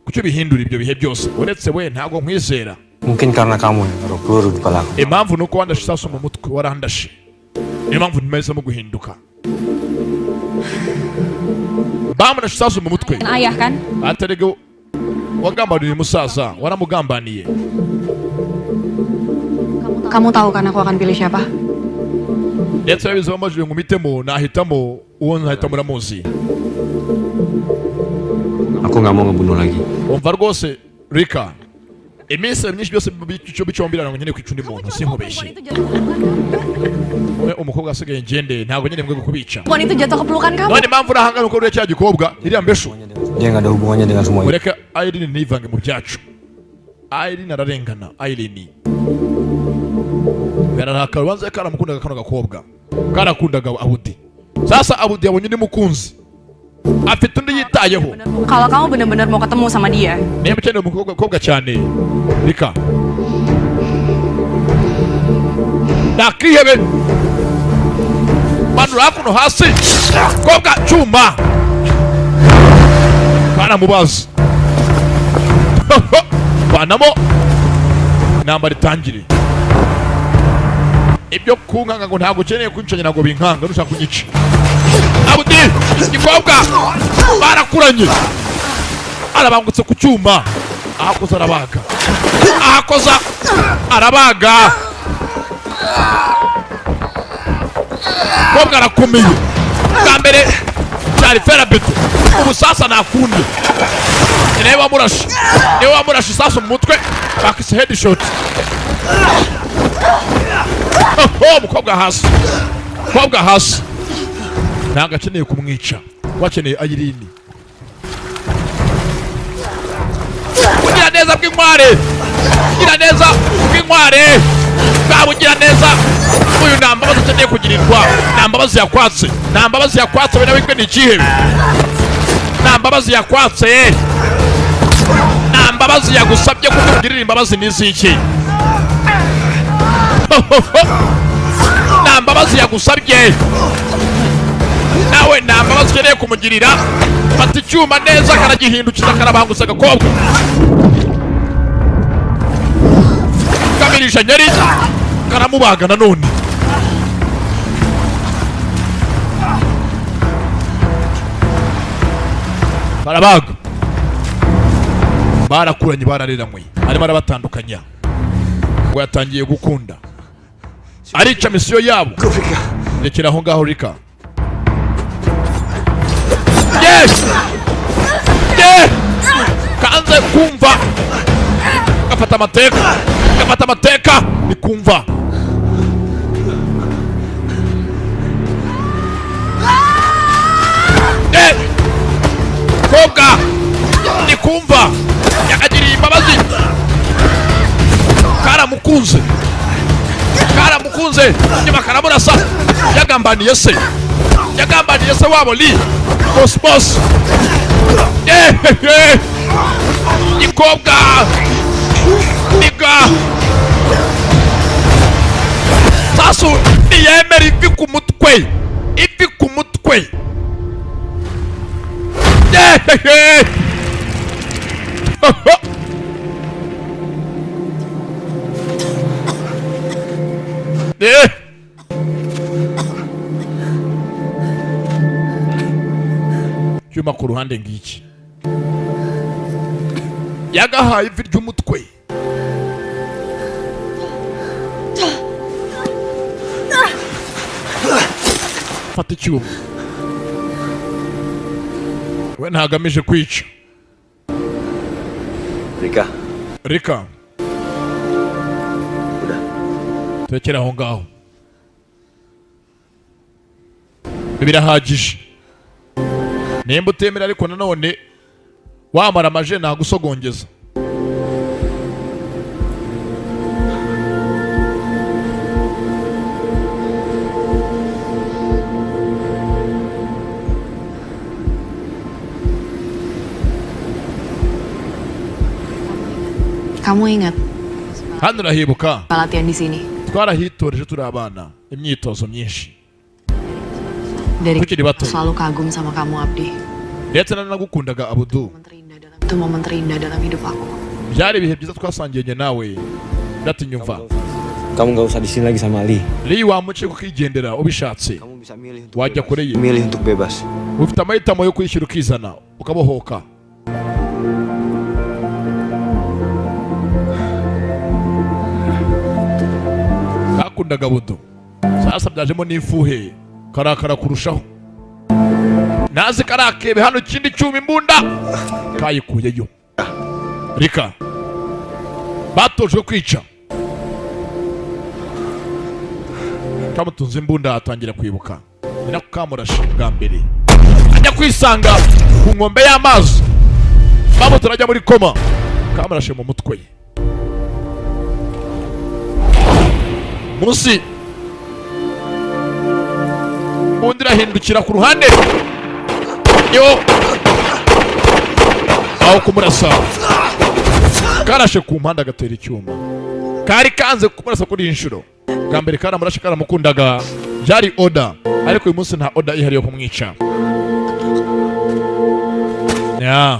Kuki bihindura ibyo bihe byose? Uretse we ntago nkwizera. Mungkin karena kamu yang naruh peluru di kepala aku. Impamvu nuko wandashe isasu mu mutwe warandashe. niyo mpamvu ntimahisemo guhinduka. Bamurashe isasu mu mutwe. Ayah kan? Aterega wagambaniye umusaza, waramugambaniye. Kamu tahu kan aku akan pilih siapa? Ndetse yabize bamajije ngo mitemo nahitamo uwo nahitamo uramuzi. Aku nggak mau ngebunuh lagi. Umva rwose Rika, iminsi myinshi byose bicombirana ngo nyine kwica undi muntu sinkubeshye. Umukobwa asigaye ngende ntabwo nyine mbwe kubica. Perempuan itu jatuh ke pelukan kamu. None mpamvu urahangana uko uriya cya gikobwa iriya mbeshu. Dia nggak ada hubungannya dengan semua itu. Ureka Irene ntivange mu byacu. Irene ararengana. Irene yararaka ubanza karamukundaga kano gakobwa, karakundaga Abudi. Sasa Abudi yabonye undi mukunzi, afite undi yitayeho. Kalau kamu benar-benar mau ketemu sama dia, niba ukeneye umukobwa cyane Rika, nakihebe manura kuno hasi kobwa cyuma baramubaza banamo intambara itangire. Ibyo kunkanga ngo ntabwo ukeneye kuncanya ntabwo binkanga nushaka kunyica. Abudi igikobwa barakuranye arabangutse ku cyuma ahakoza arabaga, ahakoza arabaga. Kobwa arakomeye bwa mbere cyari ferabeto, ubu sasa nakundi niwe wamurashe isasu mu mutwe bakise headshot. Umukobwa hasi ntabwo akeneye kumwica, wakeneye Irene. Ugira neza bw'inkware, ugira neza bw'inkware, bwabugira neza. Uyu nta mbabazi akeneye kugirirwa, nta mbabazi yakwatse, nta mbabazi yakwatse. We nawe ni ikihebe, nta mbabazi yakwatse, nta mbabazi yagusabye kuko ugirira imbabazi n'iziki. Nta mbabazi yagusabye nawe, nta mbabazi ukeneye kumugirira. Fata icyuma neza karagihindukiza karabanguza agakobwa, kamirisha nyari karamubaga nanone. Barabaga, barakuranye, barareranywe, arimo arabatandukanya ngo yatangiye gukunda. Arica misiyo yabo. Rekera aho ngaho Rika. Kanze kumva gafata amateka ni kumva. Kobwa ni kumva yakagiriye imbabazi, karamukunze nyuma karamurasa. Yagambaniye se wabo li boss. Ikobwa niga sasu niyemera ivi ku mutwe. Cyuma ku ruhande ngiki yagahaye ivi ry'umutwe. Fata icyuma, we ntagamije kwica. Rika turekera aho ngaho, birahagije. Nimba utemera ariko nanone wamara amaje nagusogongeza. Kamu ingat hano urahibuka latihan di sini? Twarahitoreje turi abana imyitozo myinshi. Dari Tukiri bato. selalu kagum sama kamu Abdi. Ndetse nanagukundaga Abudu. Itu momen terindah dalam hidup aku. Byari ibihe byiza twasangiye nawe. Ndatinyumva Kamu nggak usah di sini lagi sama Ali. Li wamuce kukigendera ubishatse. Kamu bisa milih untuk Wajya kure ye. milih untuk bebas. Ufite amahitamo yo kwishyura ukizana ukabohoka. Kakundaga buto. Sasa byajemo n'ifuhe karakara kurushaho. Nazi karakebe hano kindi cyuma imbunda kayikuyeyo. Rika batojwe kwica. Kamutunze imbunda atangira kwibuka. Nina kukamurasha bwa mbere. Ajya kwisanga ku nkombe y'amazi. Babo turajya muri koma. Kamurashe mu mutwe. Munsi Bundira hindukira ku ruhande. Yo aho kumurasa karashe ku mpanda gatera icyuma. Kari kanze kumurasa kuri inshuro. Bwa mbere karamurashe karamukundaga. Byari order ariko uyu munsi nta order ihari yo kumwica. Ya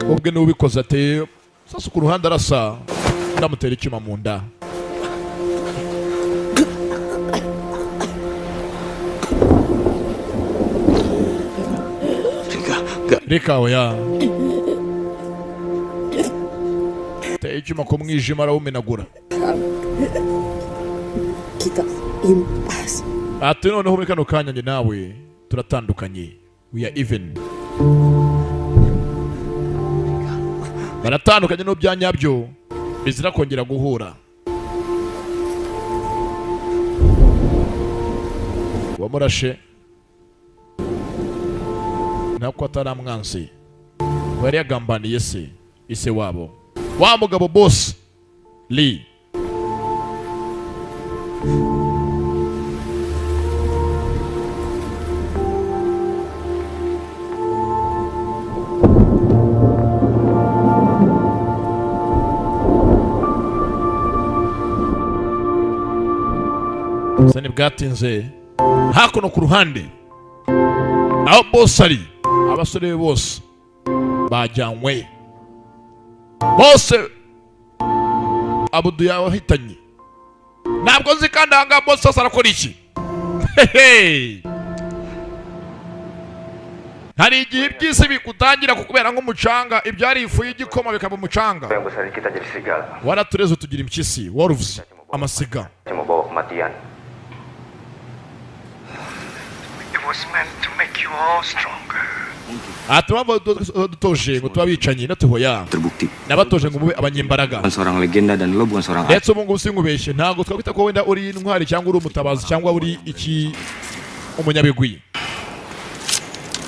ubwe ni ubikoze ate sasa ku ruhande arasa ndamutera icyuma mu nda. Rika oya teye icyuma ku mwijima arawumenagura. Kita impas. Ati noneho muri kano kanya njye nawe turatandukanye. We are even. Baratandukanye no byanyabyo bizira kongera guhura. Wamurashe nako ataramwansi. Wari yagambaniye se ise wabo. Wa mugabo boss Lee. Sani bwatinze hakuno ku ruhande aho boss ari abasore bose bajyanwe bose Abudu yahitanye. Ntabwo nzi kandi hanga boss arakora iki. Hari igihe byise bikutangira kukubera nk'umucanga ibyari ifu y'igikoma bikaba umucanga. Waratureze tugira impyisi wolves amasiga. Was meant to make you all stronger. Atuma dutoje ngo tubabicanye natuhoya. Terbukti. Nabatoje ngo mube abanyembaraga. Bukan seorang legenda dan lo bukan seorang. Ndetse ubu ngubu singubeshye ntago twakwita ko wenda uri intwari cyangwa uri umutabazi cyangwa uri iki umunyabigwi.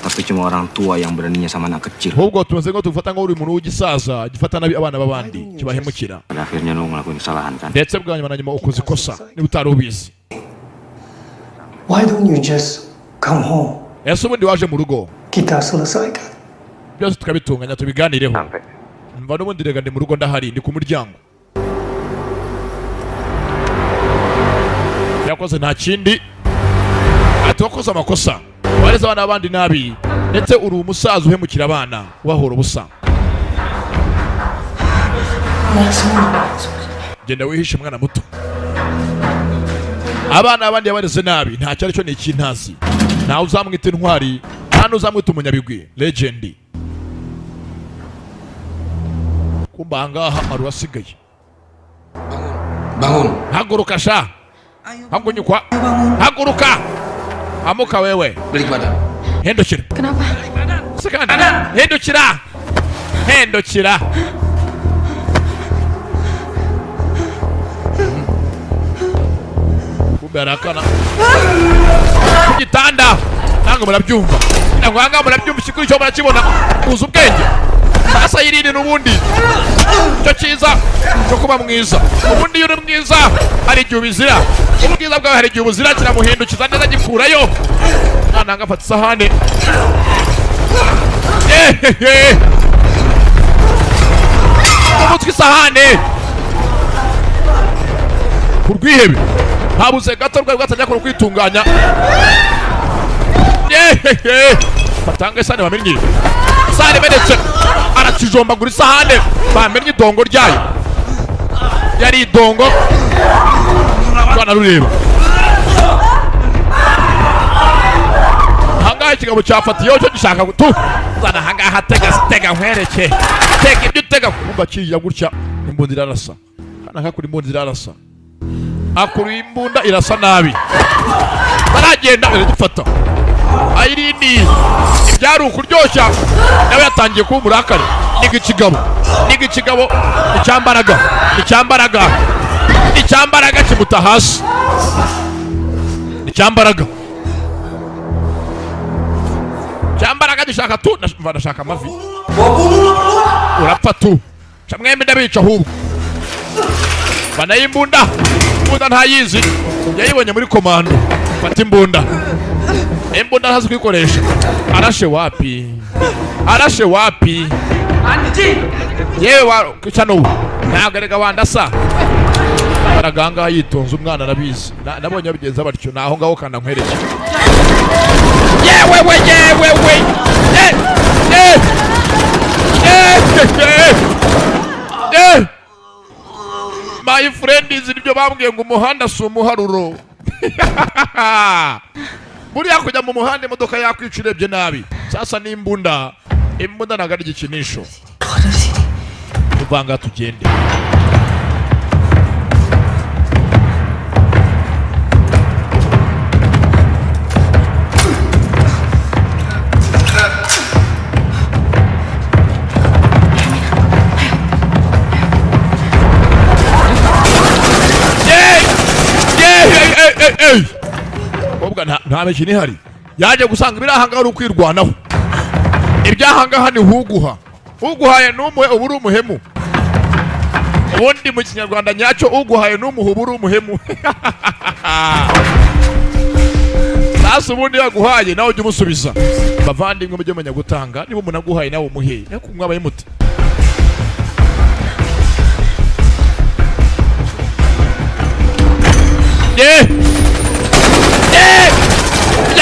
Tapi cuma orang tua yang beraninya sama anak kecil. Ahubwo tumaze ngo tufata ngo uri umuntu w'igisaza gifata nabi abana babandi kibahemukira. Pada akhirnya lo ngelakuin kesalahan kan. Ndetse bwa nyuma na nyuma ukoze ikosa niba utari ubizi. Why don't you just come home? Ese ubundi waje mu rugo Kita selesaikan. byose tukabitunganya tubiganireho. Mva n'ubundi rega ndi mu rugo ndahari ndi ku muryango. Yakoze nta kindi ati wakoze amakosa wareze abana b'abandi nabi ndetse uri umusaza uhemukira abana wahora ubusa. Genda wihishe mwana muto. Abana abandi yabareze nabi nta cyari cyo ni ikintazi. Nta uzamwita intwari nta n'uzamwita umunyabigwi legend. Kumba ngaha arwasigaye. Bangun. Haguruka sha. Hagunyukwa. Haguruka. Amuka wewe. Balik badan. Hindukira. Kenapa? Sekandi. Hindukira. Hindukira. Kuberakana. Kugitanda. Nanga murabyumva. Nanga murabyumva ikikuri cyo murakibona. Uza ubwenge. Sasa yirinde n'ubundi. Cyo cyiza cyo kuba mwiza. Ubundi yuri mwiza hari igihe ubizira. Ubwiza bwawe hari igihe ubuzira kiramuhindukiza neza gikurayo. Nanga afata isahane. Umutwe isahane. Kurwihebe. Habuze gato rwawe rwatangira kwitunganya. Batanga isahane bamenye. Isahane menetse. Arakijomba guri isahane bamenye idongo ryayo. yari idongo rwana rureba hangaha ikigabo cyafatiyeho cyo gishaka gutu zana hangaha tega nkwereke tega ibyo utega kumva kiya gutya imbunda irarasa hana kuri imbunda irarasa akuru imbunda irasa nabi baragenda baragifata ayirindi ibyari ukuryoshya nawe yatangiye kuba umurakari n'igikigabo icyambaraga kimuta hasi icyambaraga gishaka tu ndashaka amavi urapfa tu mwembi ndabica ahubwo banayimbunda ntayizi yayibonye muri komando fata imbunda ntazi kwikoresha arashe wapi yewe cyano ntabwo erega wandasa araganga yitonze umwana arabizi nabonye abigenza batyo naho ngaho kanda nkwereke yewe my friend izi nibyo bambwiye ngo umuhanda si umuharuro buriya kujya mu muhanda imodoka yakwica urebye nabi sasa n'imbunda ntabwo ari igikinisho tuvanga tugende nta mikino ihari yaje gusanga ibiri ahangaha ari ukwirwanaho ibyahangaha ni uguhaye n'umuhe uba uri umuhemu ubundi mu kinyarwanda nyacyo uguhaye n'umuhe uba uri umuhemu sasa ubundi yaguhaye nawe ujya umusubiza bavandimwe mujye menya gutanga niba umuntu aguhaye nawe umuhe ariko mwabaye muti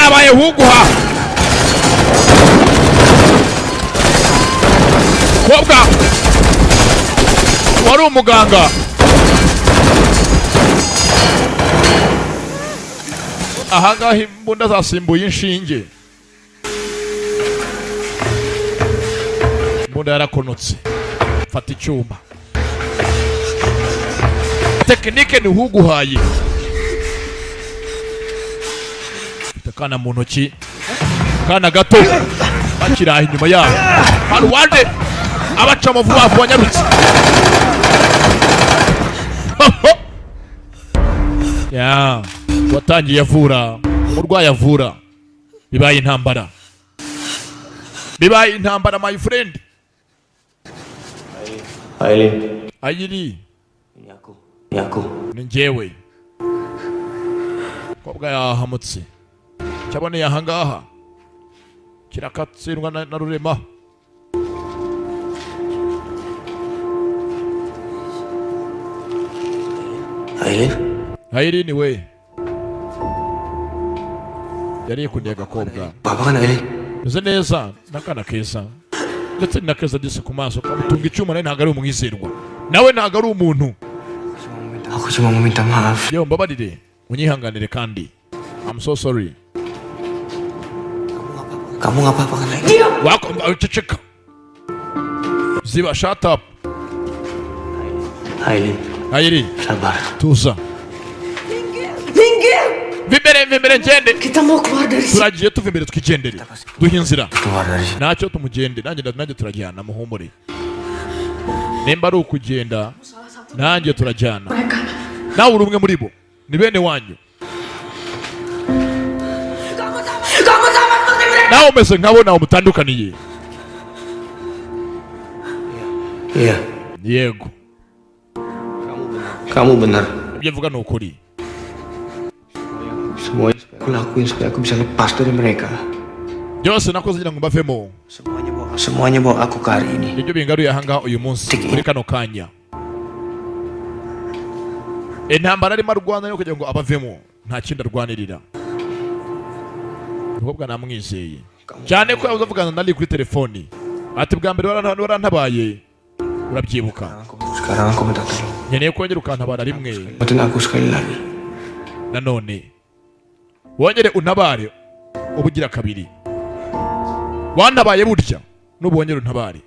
byabaye huguha kobwa wari umuganga ahangaha imbunda zasimbuye inshinge imbunda yarakonotse fata icyuma tekinike ni huguhaye kana mu ntoki kana gato bakiraha inyuma yabo hari uwanje abaca amavuba banyarutse ya watangiye avura umurwayi avura bibaye intambara my friend ayiri ni njyewe kobwa yahamutse cyaboneye ahangaha kirakatsindwa na rurema Aileen we yari kundiye gakobwa Papa kana Aileen uze neza nakana keza ndetse nakeza dise ku maso kamutunga icyuma nawe ntago ari umwizerwa nawe ntago ari umuntu ako cuma muminta maaf yo mbabarire unyihanganire kandi I'm so sorry kamu nggak apa-apa kan Aileen wako ceceka ziba shut up Aileen sabar tuza Vimbere ngende Kita mau keluar dari sini. Turagiye tuva imbere twigendere duha inzira keluar dari sini ntacyo tumugende nanjye turajyana muhumure nemba ari ukugenda nanjye turajyana nawe uri umwe muri bo ni bene wanyu nawe umeze nkabo nawe mutandukaniye iya yego kamu benar ibyo mvuga ni ukuri semuanya aku lakuin supaya aku bisa lepas dari mereka byose nakoze kugira ngo mbavemo semuanya bawa aku ke hari ini nibyo bingaruye ahangaha uyu munsi muri kano kanya intambara arimo arwana yo kugira ngo abavemo nta kindi arwanirira ahubwo namwizeye cyane ko yavuze avugana nari kuri telefoni ati bwa mbere warantabaye urabyibuka sekarang aku minta tolong nkeneye kongera ukantabara rimwe Bantuin aku sekali lagi. nanone wongere untabare ubugira kabiri wantabaye burya n'ubongere untabare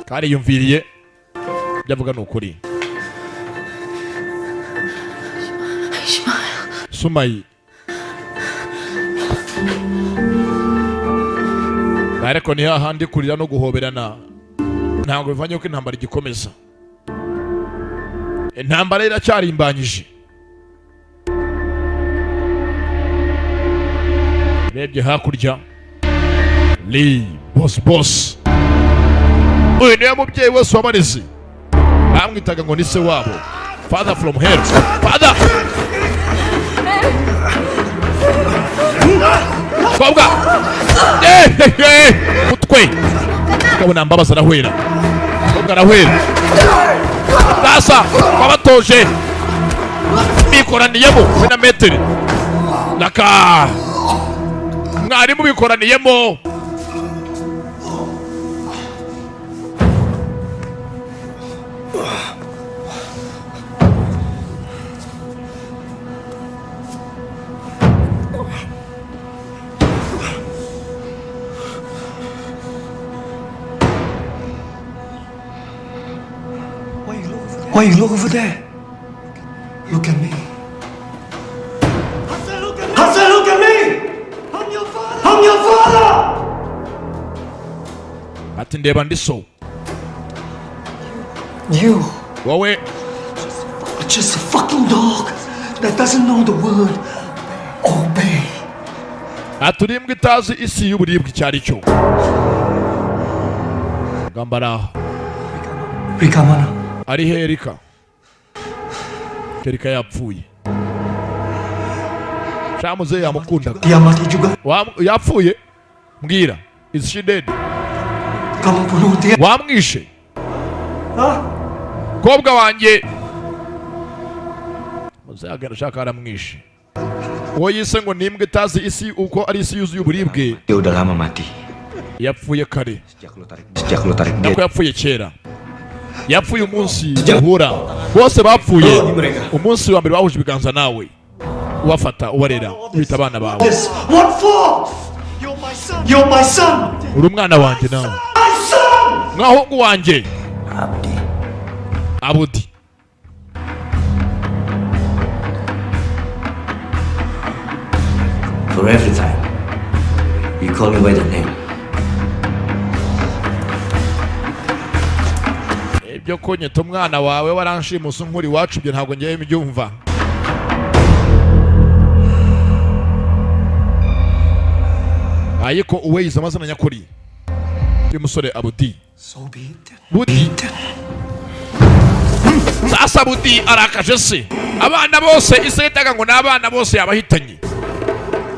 kari yumviriye byavuga n'ukuri Sumayi ariko ni hahandi kurira no guhoberana ntabwo bivanye ko intambara igikomeza intambara iracyarimbanyije rebye hakurya Lee boss uyu niwe mubyeyi wese wabareze bamwitaga ngo ni se wabo father from hell father kobwa mutwe ukabona mbabaza arahwera kobwa arahwera sasa twabatoje bikoraniyemo na metero naka mwarimu bikoraniyemo Why you look over there? Look at me. Hassan, look at me! I'm your father! ati ndeba ndi so You wowe are just a fucking dog that doesn't know the word obey. aturimbwa itazi isi y'uburibwe icyo ari cyo gambara Rika mana? ari he Erika Erika yapfuye shamuze yamukundaga Dia mati juga. yapfuye mbwira is she dead Kamu bunuh dia. wamwishe Hah? kobwa wanjye muzagana shaka aramwishe uwo yise ngo nimbwe itazi isi uko ari isi yuzuye uburibwe Dia udah lama mati. yapfuye kare Sejak lu tarik dia. nako yapfuye kera yapfuye umunsi uhura bose bapfuye umunsi wa mbere bahuje ibiganza nawe ubafata ubarera ubita abana bawe This. What for? You're my son. uri umwana wanjye nawe My son! mwahungu wanjye Abudi For every time you call me by the name. ibyo konyeta umwana wawe waranshimusa nkuri wacu ibyo ntabwo ngiye mbyumva ariko uwe yize amazina nyakuri y'umusore Abudi So beaten. Budi sasa Budi arakaje se abana bose ise yitaga ngo n'abana bose yabahitanye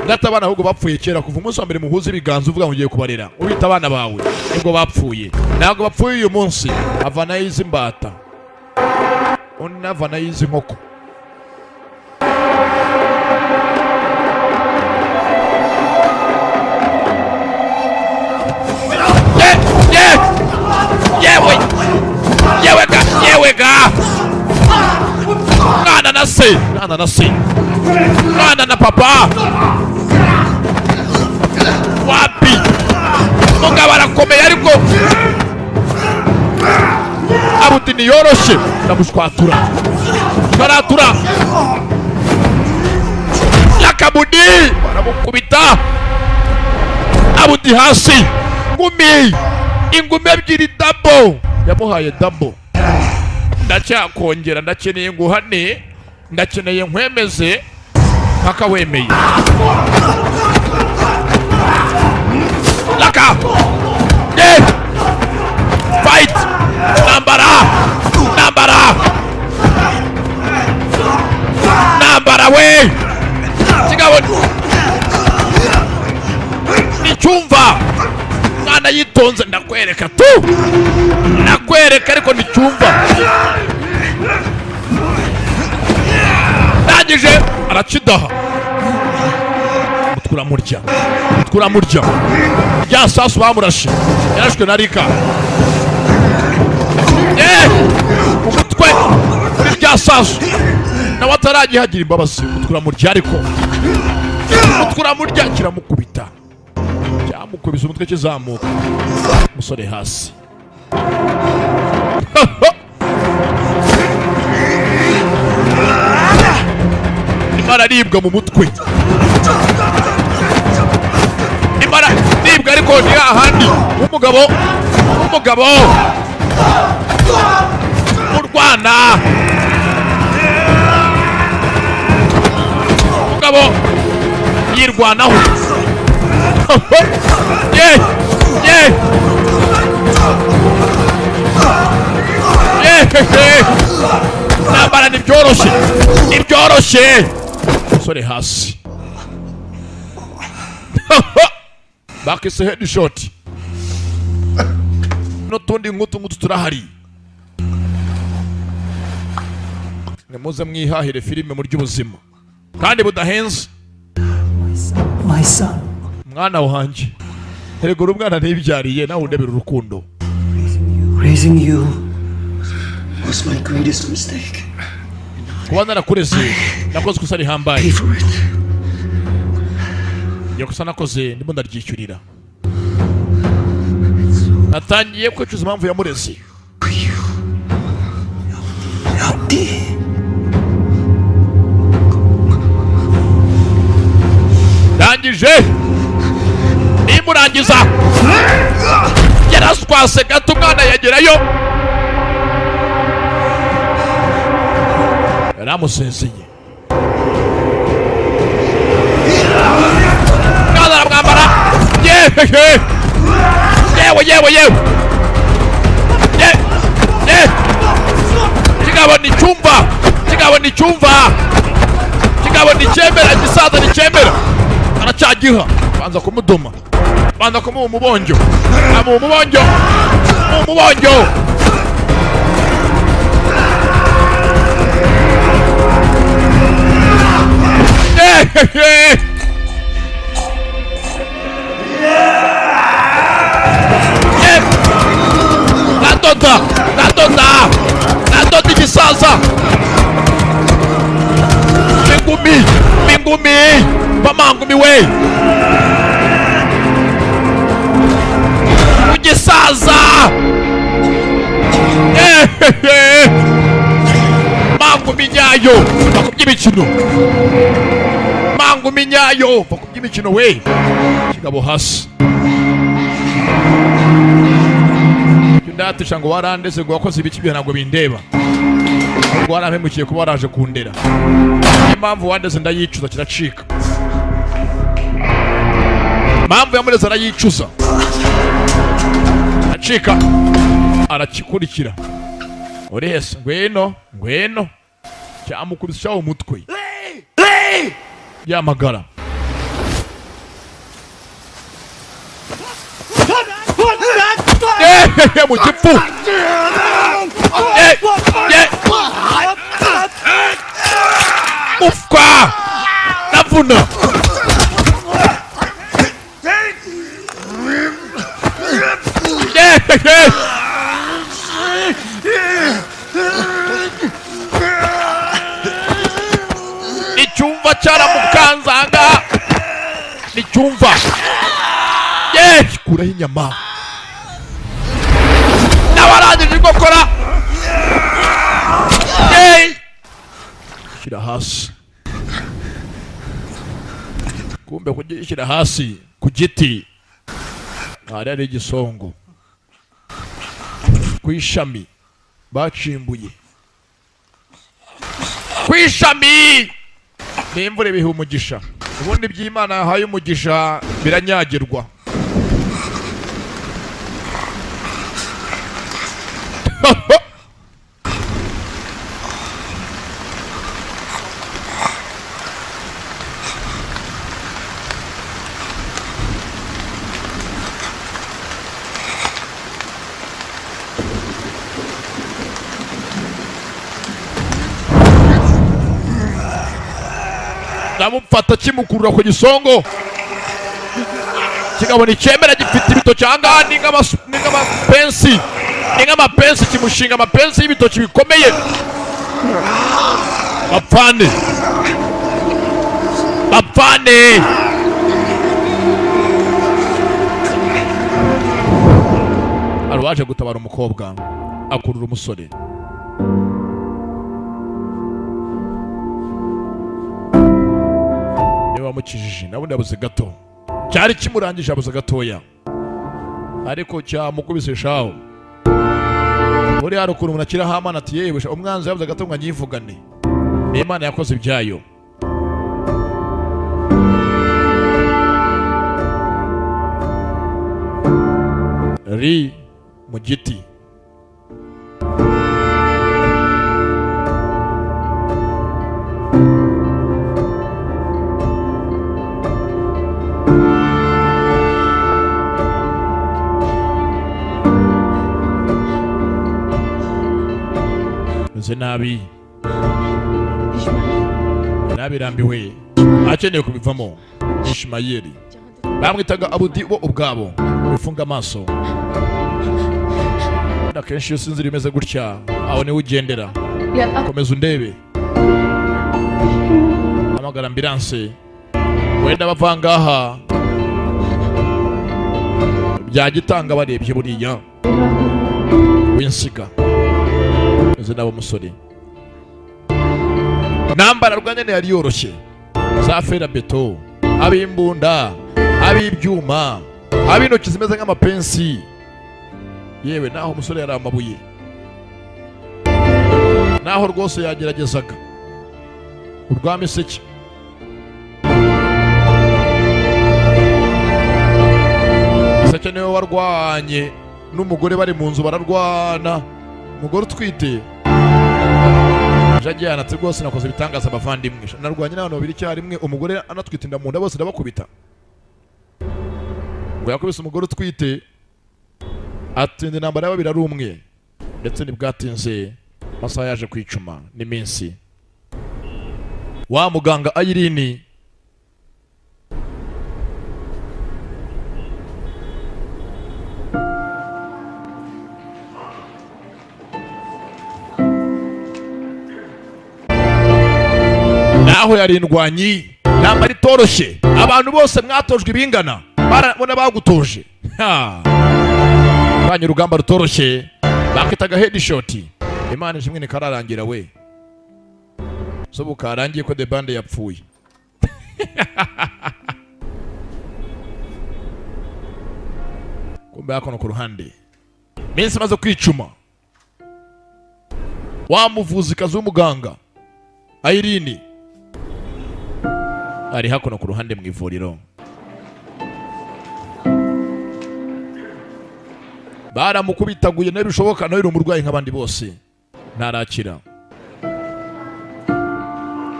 ndata abana ahubwo bapfuye kera kuva umunsi wa mbere muhuza ibiganza uvuga ngo ugiye kubarera ubita abana bawe nibwo bapfuye ntabwo bapfuye uyu munsi avana yize imbata undi avana yize inkoko yewe ga mwana na se mwana na papa wapi mugabo arakomeye ariko Abudi ntiyoroshe ndamushwatura baratura Lakabudi baramukubita Abudi hasi ingumi ebyiri dabo yamuhaye dabo ndacyakongera ndakeneye nguhane ndakeneye nkwemeze mpaka wemeye Laka fight nambara we kigabo nicyumva mwana yitonze ndakwereka ariko nicyumva ndangije aracidaha uramurya rya sasu bamurashe yarashwe na Rika umutwe kuri rya sasu nawe ataragihagira imbabazi umutwe uramurya ariko umutwe uramurya kiramukubita cyamukubise umutwe kizamuka umusore hasi imara ribwa mu mutwe imara ribwa ariko ni ahandi umugabo urwana umugabo yirwanaho nambara ntibyoroshye umusore hasi bakise headshot n'utundi nk'utu turahari nimuze mwihahire filime mu ry'ubuzima kandi budahenze My son. mwana wanjye erega umwana ntibyariye nawe undebera urukundo Raising you was my greatest mistake. kuba narakureze nakoze ikosa rihambaye Pay for it. iyo kosa nakoze ndimo ndaryishyurira natangiye kwicuza impamvu yamureze ndangije nimurangiza yaraswase gato umwana yagerayo yaramusezeye mwana aramwambara yewe kigabo nicyemera gisaza nicyemera aracyagiha banza kumuduma banza kumuha umubonjo nadoda igisaza mingumi pamangumi we ugisaza mangumi nyayo bakuby'imikino we kigabo hasi ndatisha ngo warandeze ngo wakoze ibiki byo ntabwo bindeba ngo warampemukiye kuba waraje kundera impamvu wandeze ndayicuza kiracika impamvu yamureze arayicuza acika arakikurikira urese ngweno cyamukurishaho umutwe yamagara mu gifu ufwa navuna icyumva cyaramukanzanga nicyumva kuraho inyama nabarangije gukora shyira hasi kumbe kugishyira hasi ku giti hari ari igisongo ku ishami bacimbuye ku ishami n'imvura ibiha umugisha ubundi by'Imana yahaye umugisha biranyagirwa ndamufata kimukurura ku gisongo kigabo nicyemera gifite ibitoki ahangaha ni nk'amapensi, ni nk'amapensi, kimushinga amapensi y'ibitoki bikomeye. Bapfane hari waje gutabara umukobwa akurura umusore. Niba wamukijije nabundi yabuze gato, cyari kimurangije yabuze gatoya, ariko cyamukubise shaho. Muri hari ukuntu umuntu akiraho amana ati yewe umwanzi yabuze gato ngo anyivugane, ni Imana yakoze ibyayo. Ri mu giti meze nabi, nabirambiwe, akeneye kubivamo. Ishimayeli bamwitaga Abudi bo ubwabo, bifunga amaso. Akenshi iyo sinzira imeze gutya aho niwe ugendera. Komeza undebe, amagara ambulance, wenda bavangaha byagitanga barebye buriya winsiga. Meze nabo musore, nambara rwanyene yari yoroshye, za fera beto, abimbunda, abibyuma, abintoki zimeze nk'amapensi. Yewe naho umusore yari amabuye, naho rwose yageragezaga urwamiseke. Iseke niwe warwanye n'umugore bari mu nzu bararwana, umugore utwite. Jagiye anatse rwose nakoze ibitangaza abavandimwe, narwanye n'abantu babiri icyarimwe, umugore anatwite inda mu nda bose ndabakubita. Ngo yakubise umugore utwite, atsinda intambara y'ababiri ari umwe, ndetse ntibwatinze amasaha yaje kwicuma n'iminsi. Wa muganga Ayirini naho yari indwanyi, intambara itoroshye. Abantu bose mwatojwe ibingana barabona bagutoje, banye urugamba rutoroshye, bakitaga headshot. Imana ishimwe ni kararangira we, so bukarangiye ko the band yapfuye. Kumbe yakono ku ruhande minsi maze kwicuma. Wa muvuzi kazi w'umuganga Ayirini ari hakono ku ruhande mu ivuriro. Baramukubitaguye n'ibishoboka, nawe umurwayi nk'abandi bose ntarakira.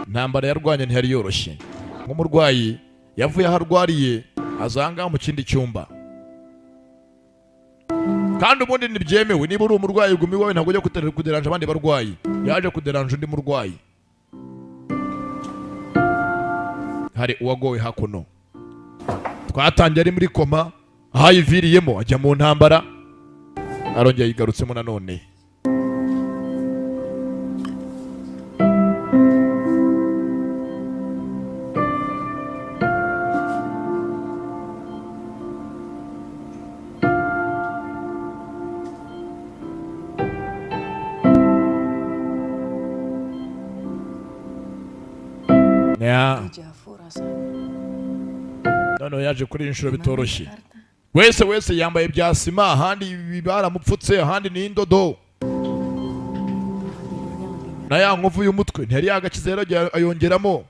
Ntambara yarwanye ntiyari yoroshye, nk'umurwayi yavuye aho arwariye azanga mu kindi cyumba. Kandi ubundi ntibyemewe, niba uri umurwayi gumi wawe ntabwo ujya kuderanja abandi barwayi, yaje kuderanja undi murwayi. Hari uwagowe hakuno, twatangiye ari muri koma, ahayiviriyemo ajya mu ntambara, arongera yigarutsemo nanone. None yaje kuri inshuro bitoroshye. Wese yambaye bya sima, ahandi baramupfutse, ahandi ni indodo. Na ya nkovu y'umutwe ntiyari yagakize, rero ayongeramo.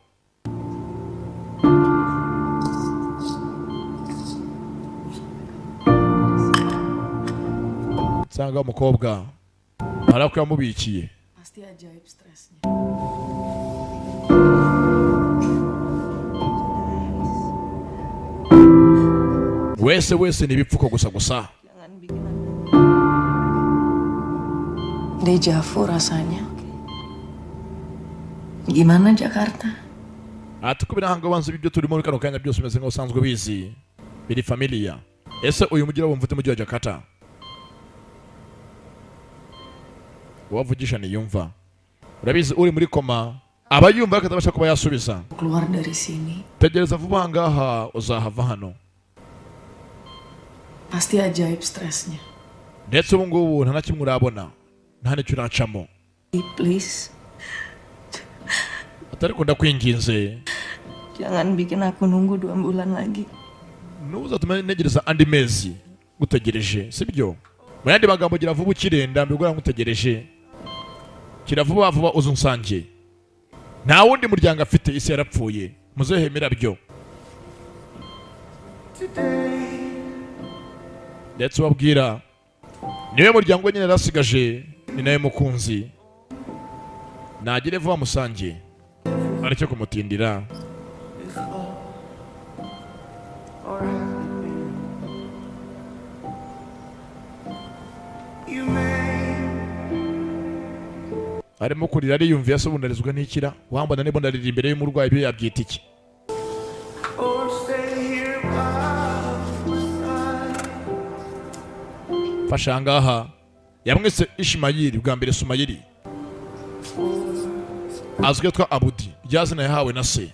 Nsanga umukobwa arako yamubikiye. Pasti ajaib stresnya. Wese ni ibipfuko gusa. Dejavu rasanya. Gimana Jakarta? Ati kubira hanga banze ibyo turimo muri kano kanya byose umeze nk'usanzwe bizi. biri familia. Ese uyu mugira wumva ute mujyi wa Jakarta? Wavugisha ni yumva. Urabizi uri muri koma, aba yumva akatabasha kuba yasubiza. Keluar dari sini. Tegereza vuba ngaha uzahava hano. Pasti ajaib stresnya. Ndetse ubu ngubu nta na kimwe urabona. Nta n'icyo uracamo. Please. Atari ko ndakwinginze. Jangan bikin aku nunggu 2 bulan lagi. Ntuzatume negereza andi mezi gutegereje, sibyo? Mu yandi magambo gira vuba ukirenda mbigura ngutegereje. Kira vuba vuba uzunsange. Nta wundi muryango afite, isi yarapfuye. Muzehemera byo. Ndetse wabwira niwe muryango nyine rasigaje, ni nawe mukunzi. Nagire vuba musange. Aricyo kumutindira. Arimo kurira ariyumviye asubundarizwa n'ikira. Wambona nibo ndarira imbere y'umurwayi byo yabyita iki? Fasha ngaha yamwise Ishimayiri bwa mbere Sumayiri. Azwi twa Abudi, ryazina yahawe na se.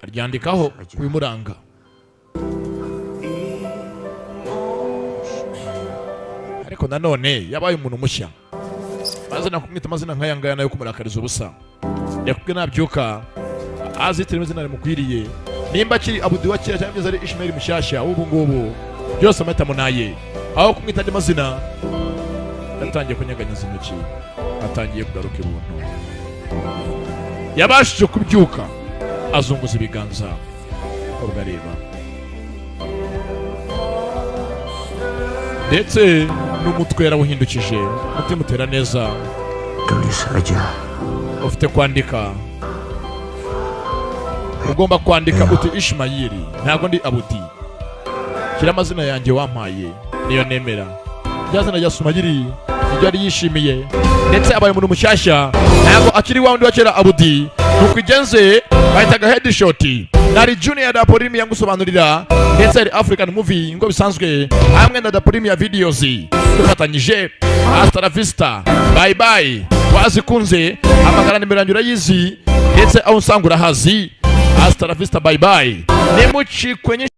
Aryandikaho kubimuranga. Ariko nanone yabaye umuntu mushya. Bazana kumwita amazina nk'aya ngaya nayo kumurakariza ubusa. Yakubwe nabyuka azitira amazina rimukwiriye. Nimba kiri Abudi wa kera cyangwa ari Ishimayiri mushyashya ubu ngubu byose amata munaye. Aho kumwita andi mazina yatangiye kunyaganyaza intoki, atangiye kugaruka ibuntu. Yabashije kubyuka azunguza ibiganza ubwo areba. Ndetse n'umutwe yarawuhindukije, umutima utera neza. Tulis aja. Ufite kwandika. Ugomba kwandika uti Ishimayiri, ntabwo ndi Abudi. Kira amazina yanjye wampaye niyo nemera. Ryazina rya Sumayiri niryo yari yishimiye. Ndetse abaye umuntu mushyashya, ntabwo akiri wa wundi wa kera Abudi. Nuko igenze bahitaga headshot. Nari Junior da Polimi yangusobanurira. Ndetse ari African movie ngo bisanzwe hamwe na da Polimi ya videos. Dufatanyije hasta la vista. Bye bye. Wazikunze amagara nimero yanjye urayizi. Ndetse aho usanga urahazi. Hasta la vista, bye bye. Ntucikwe.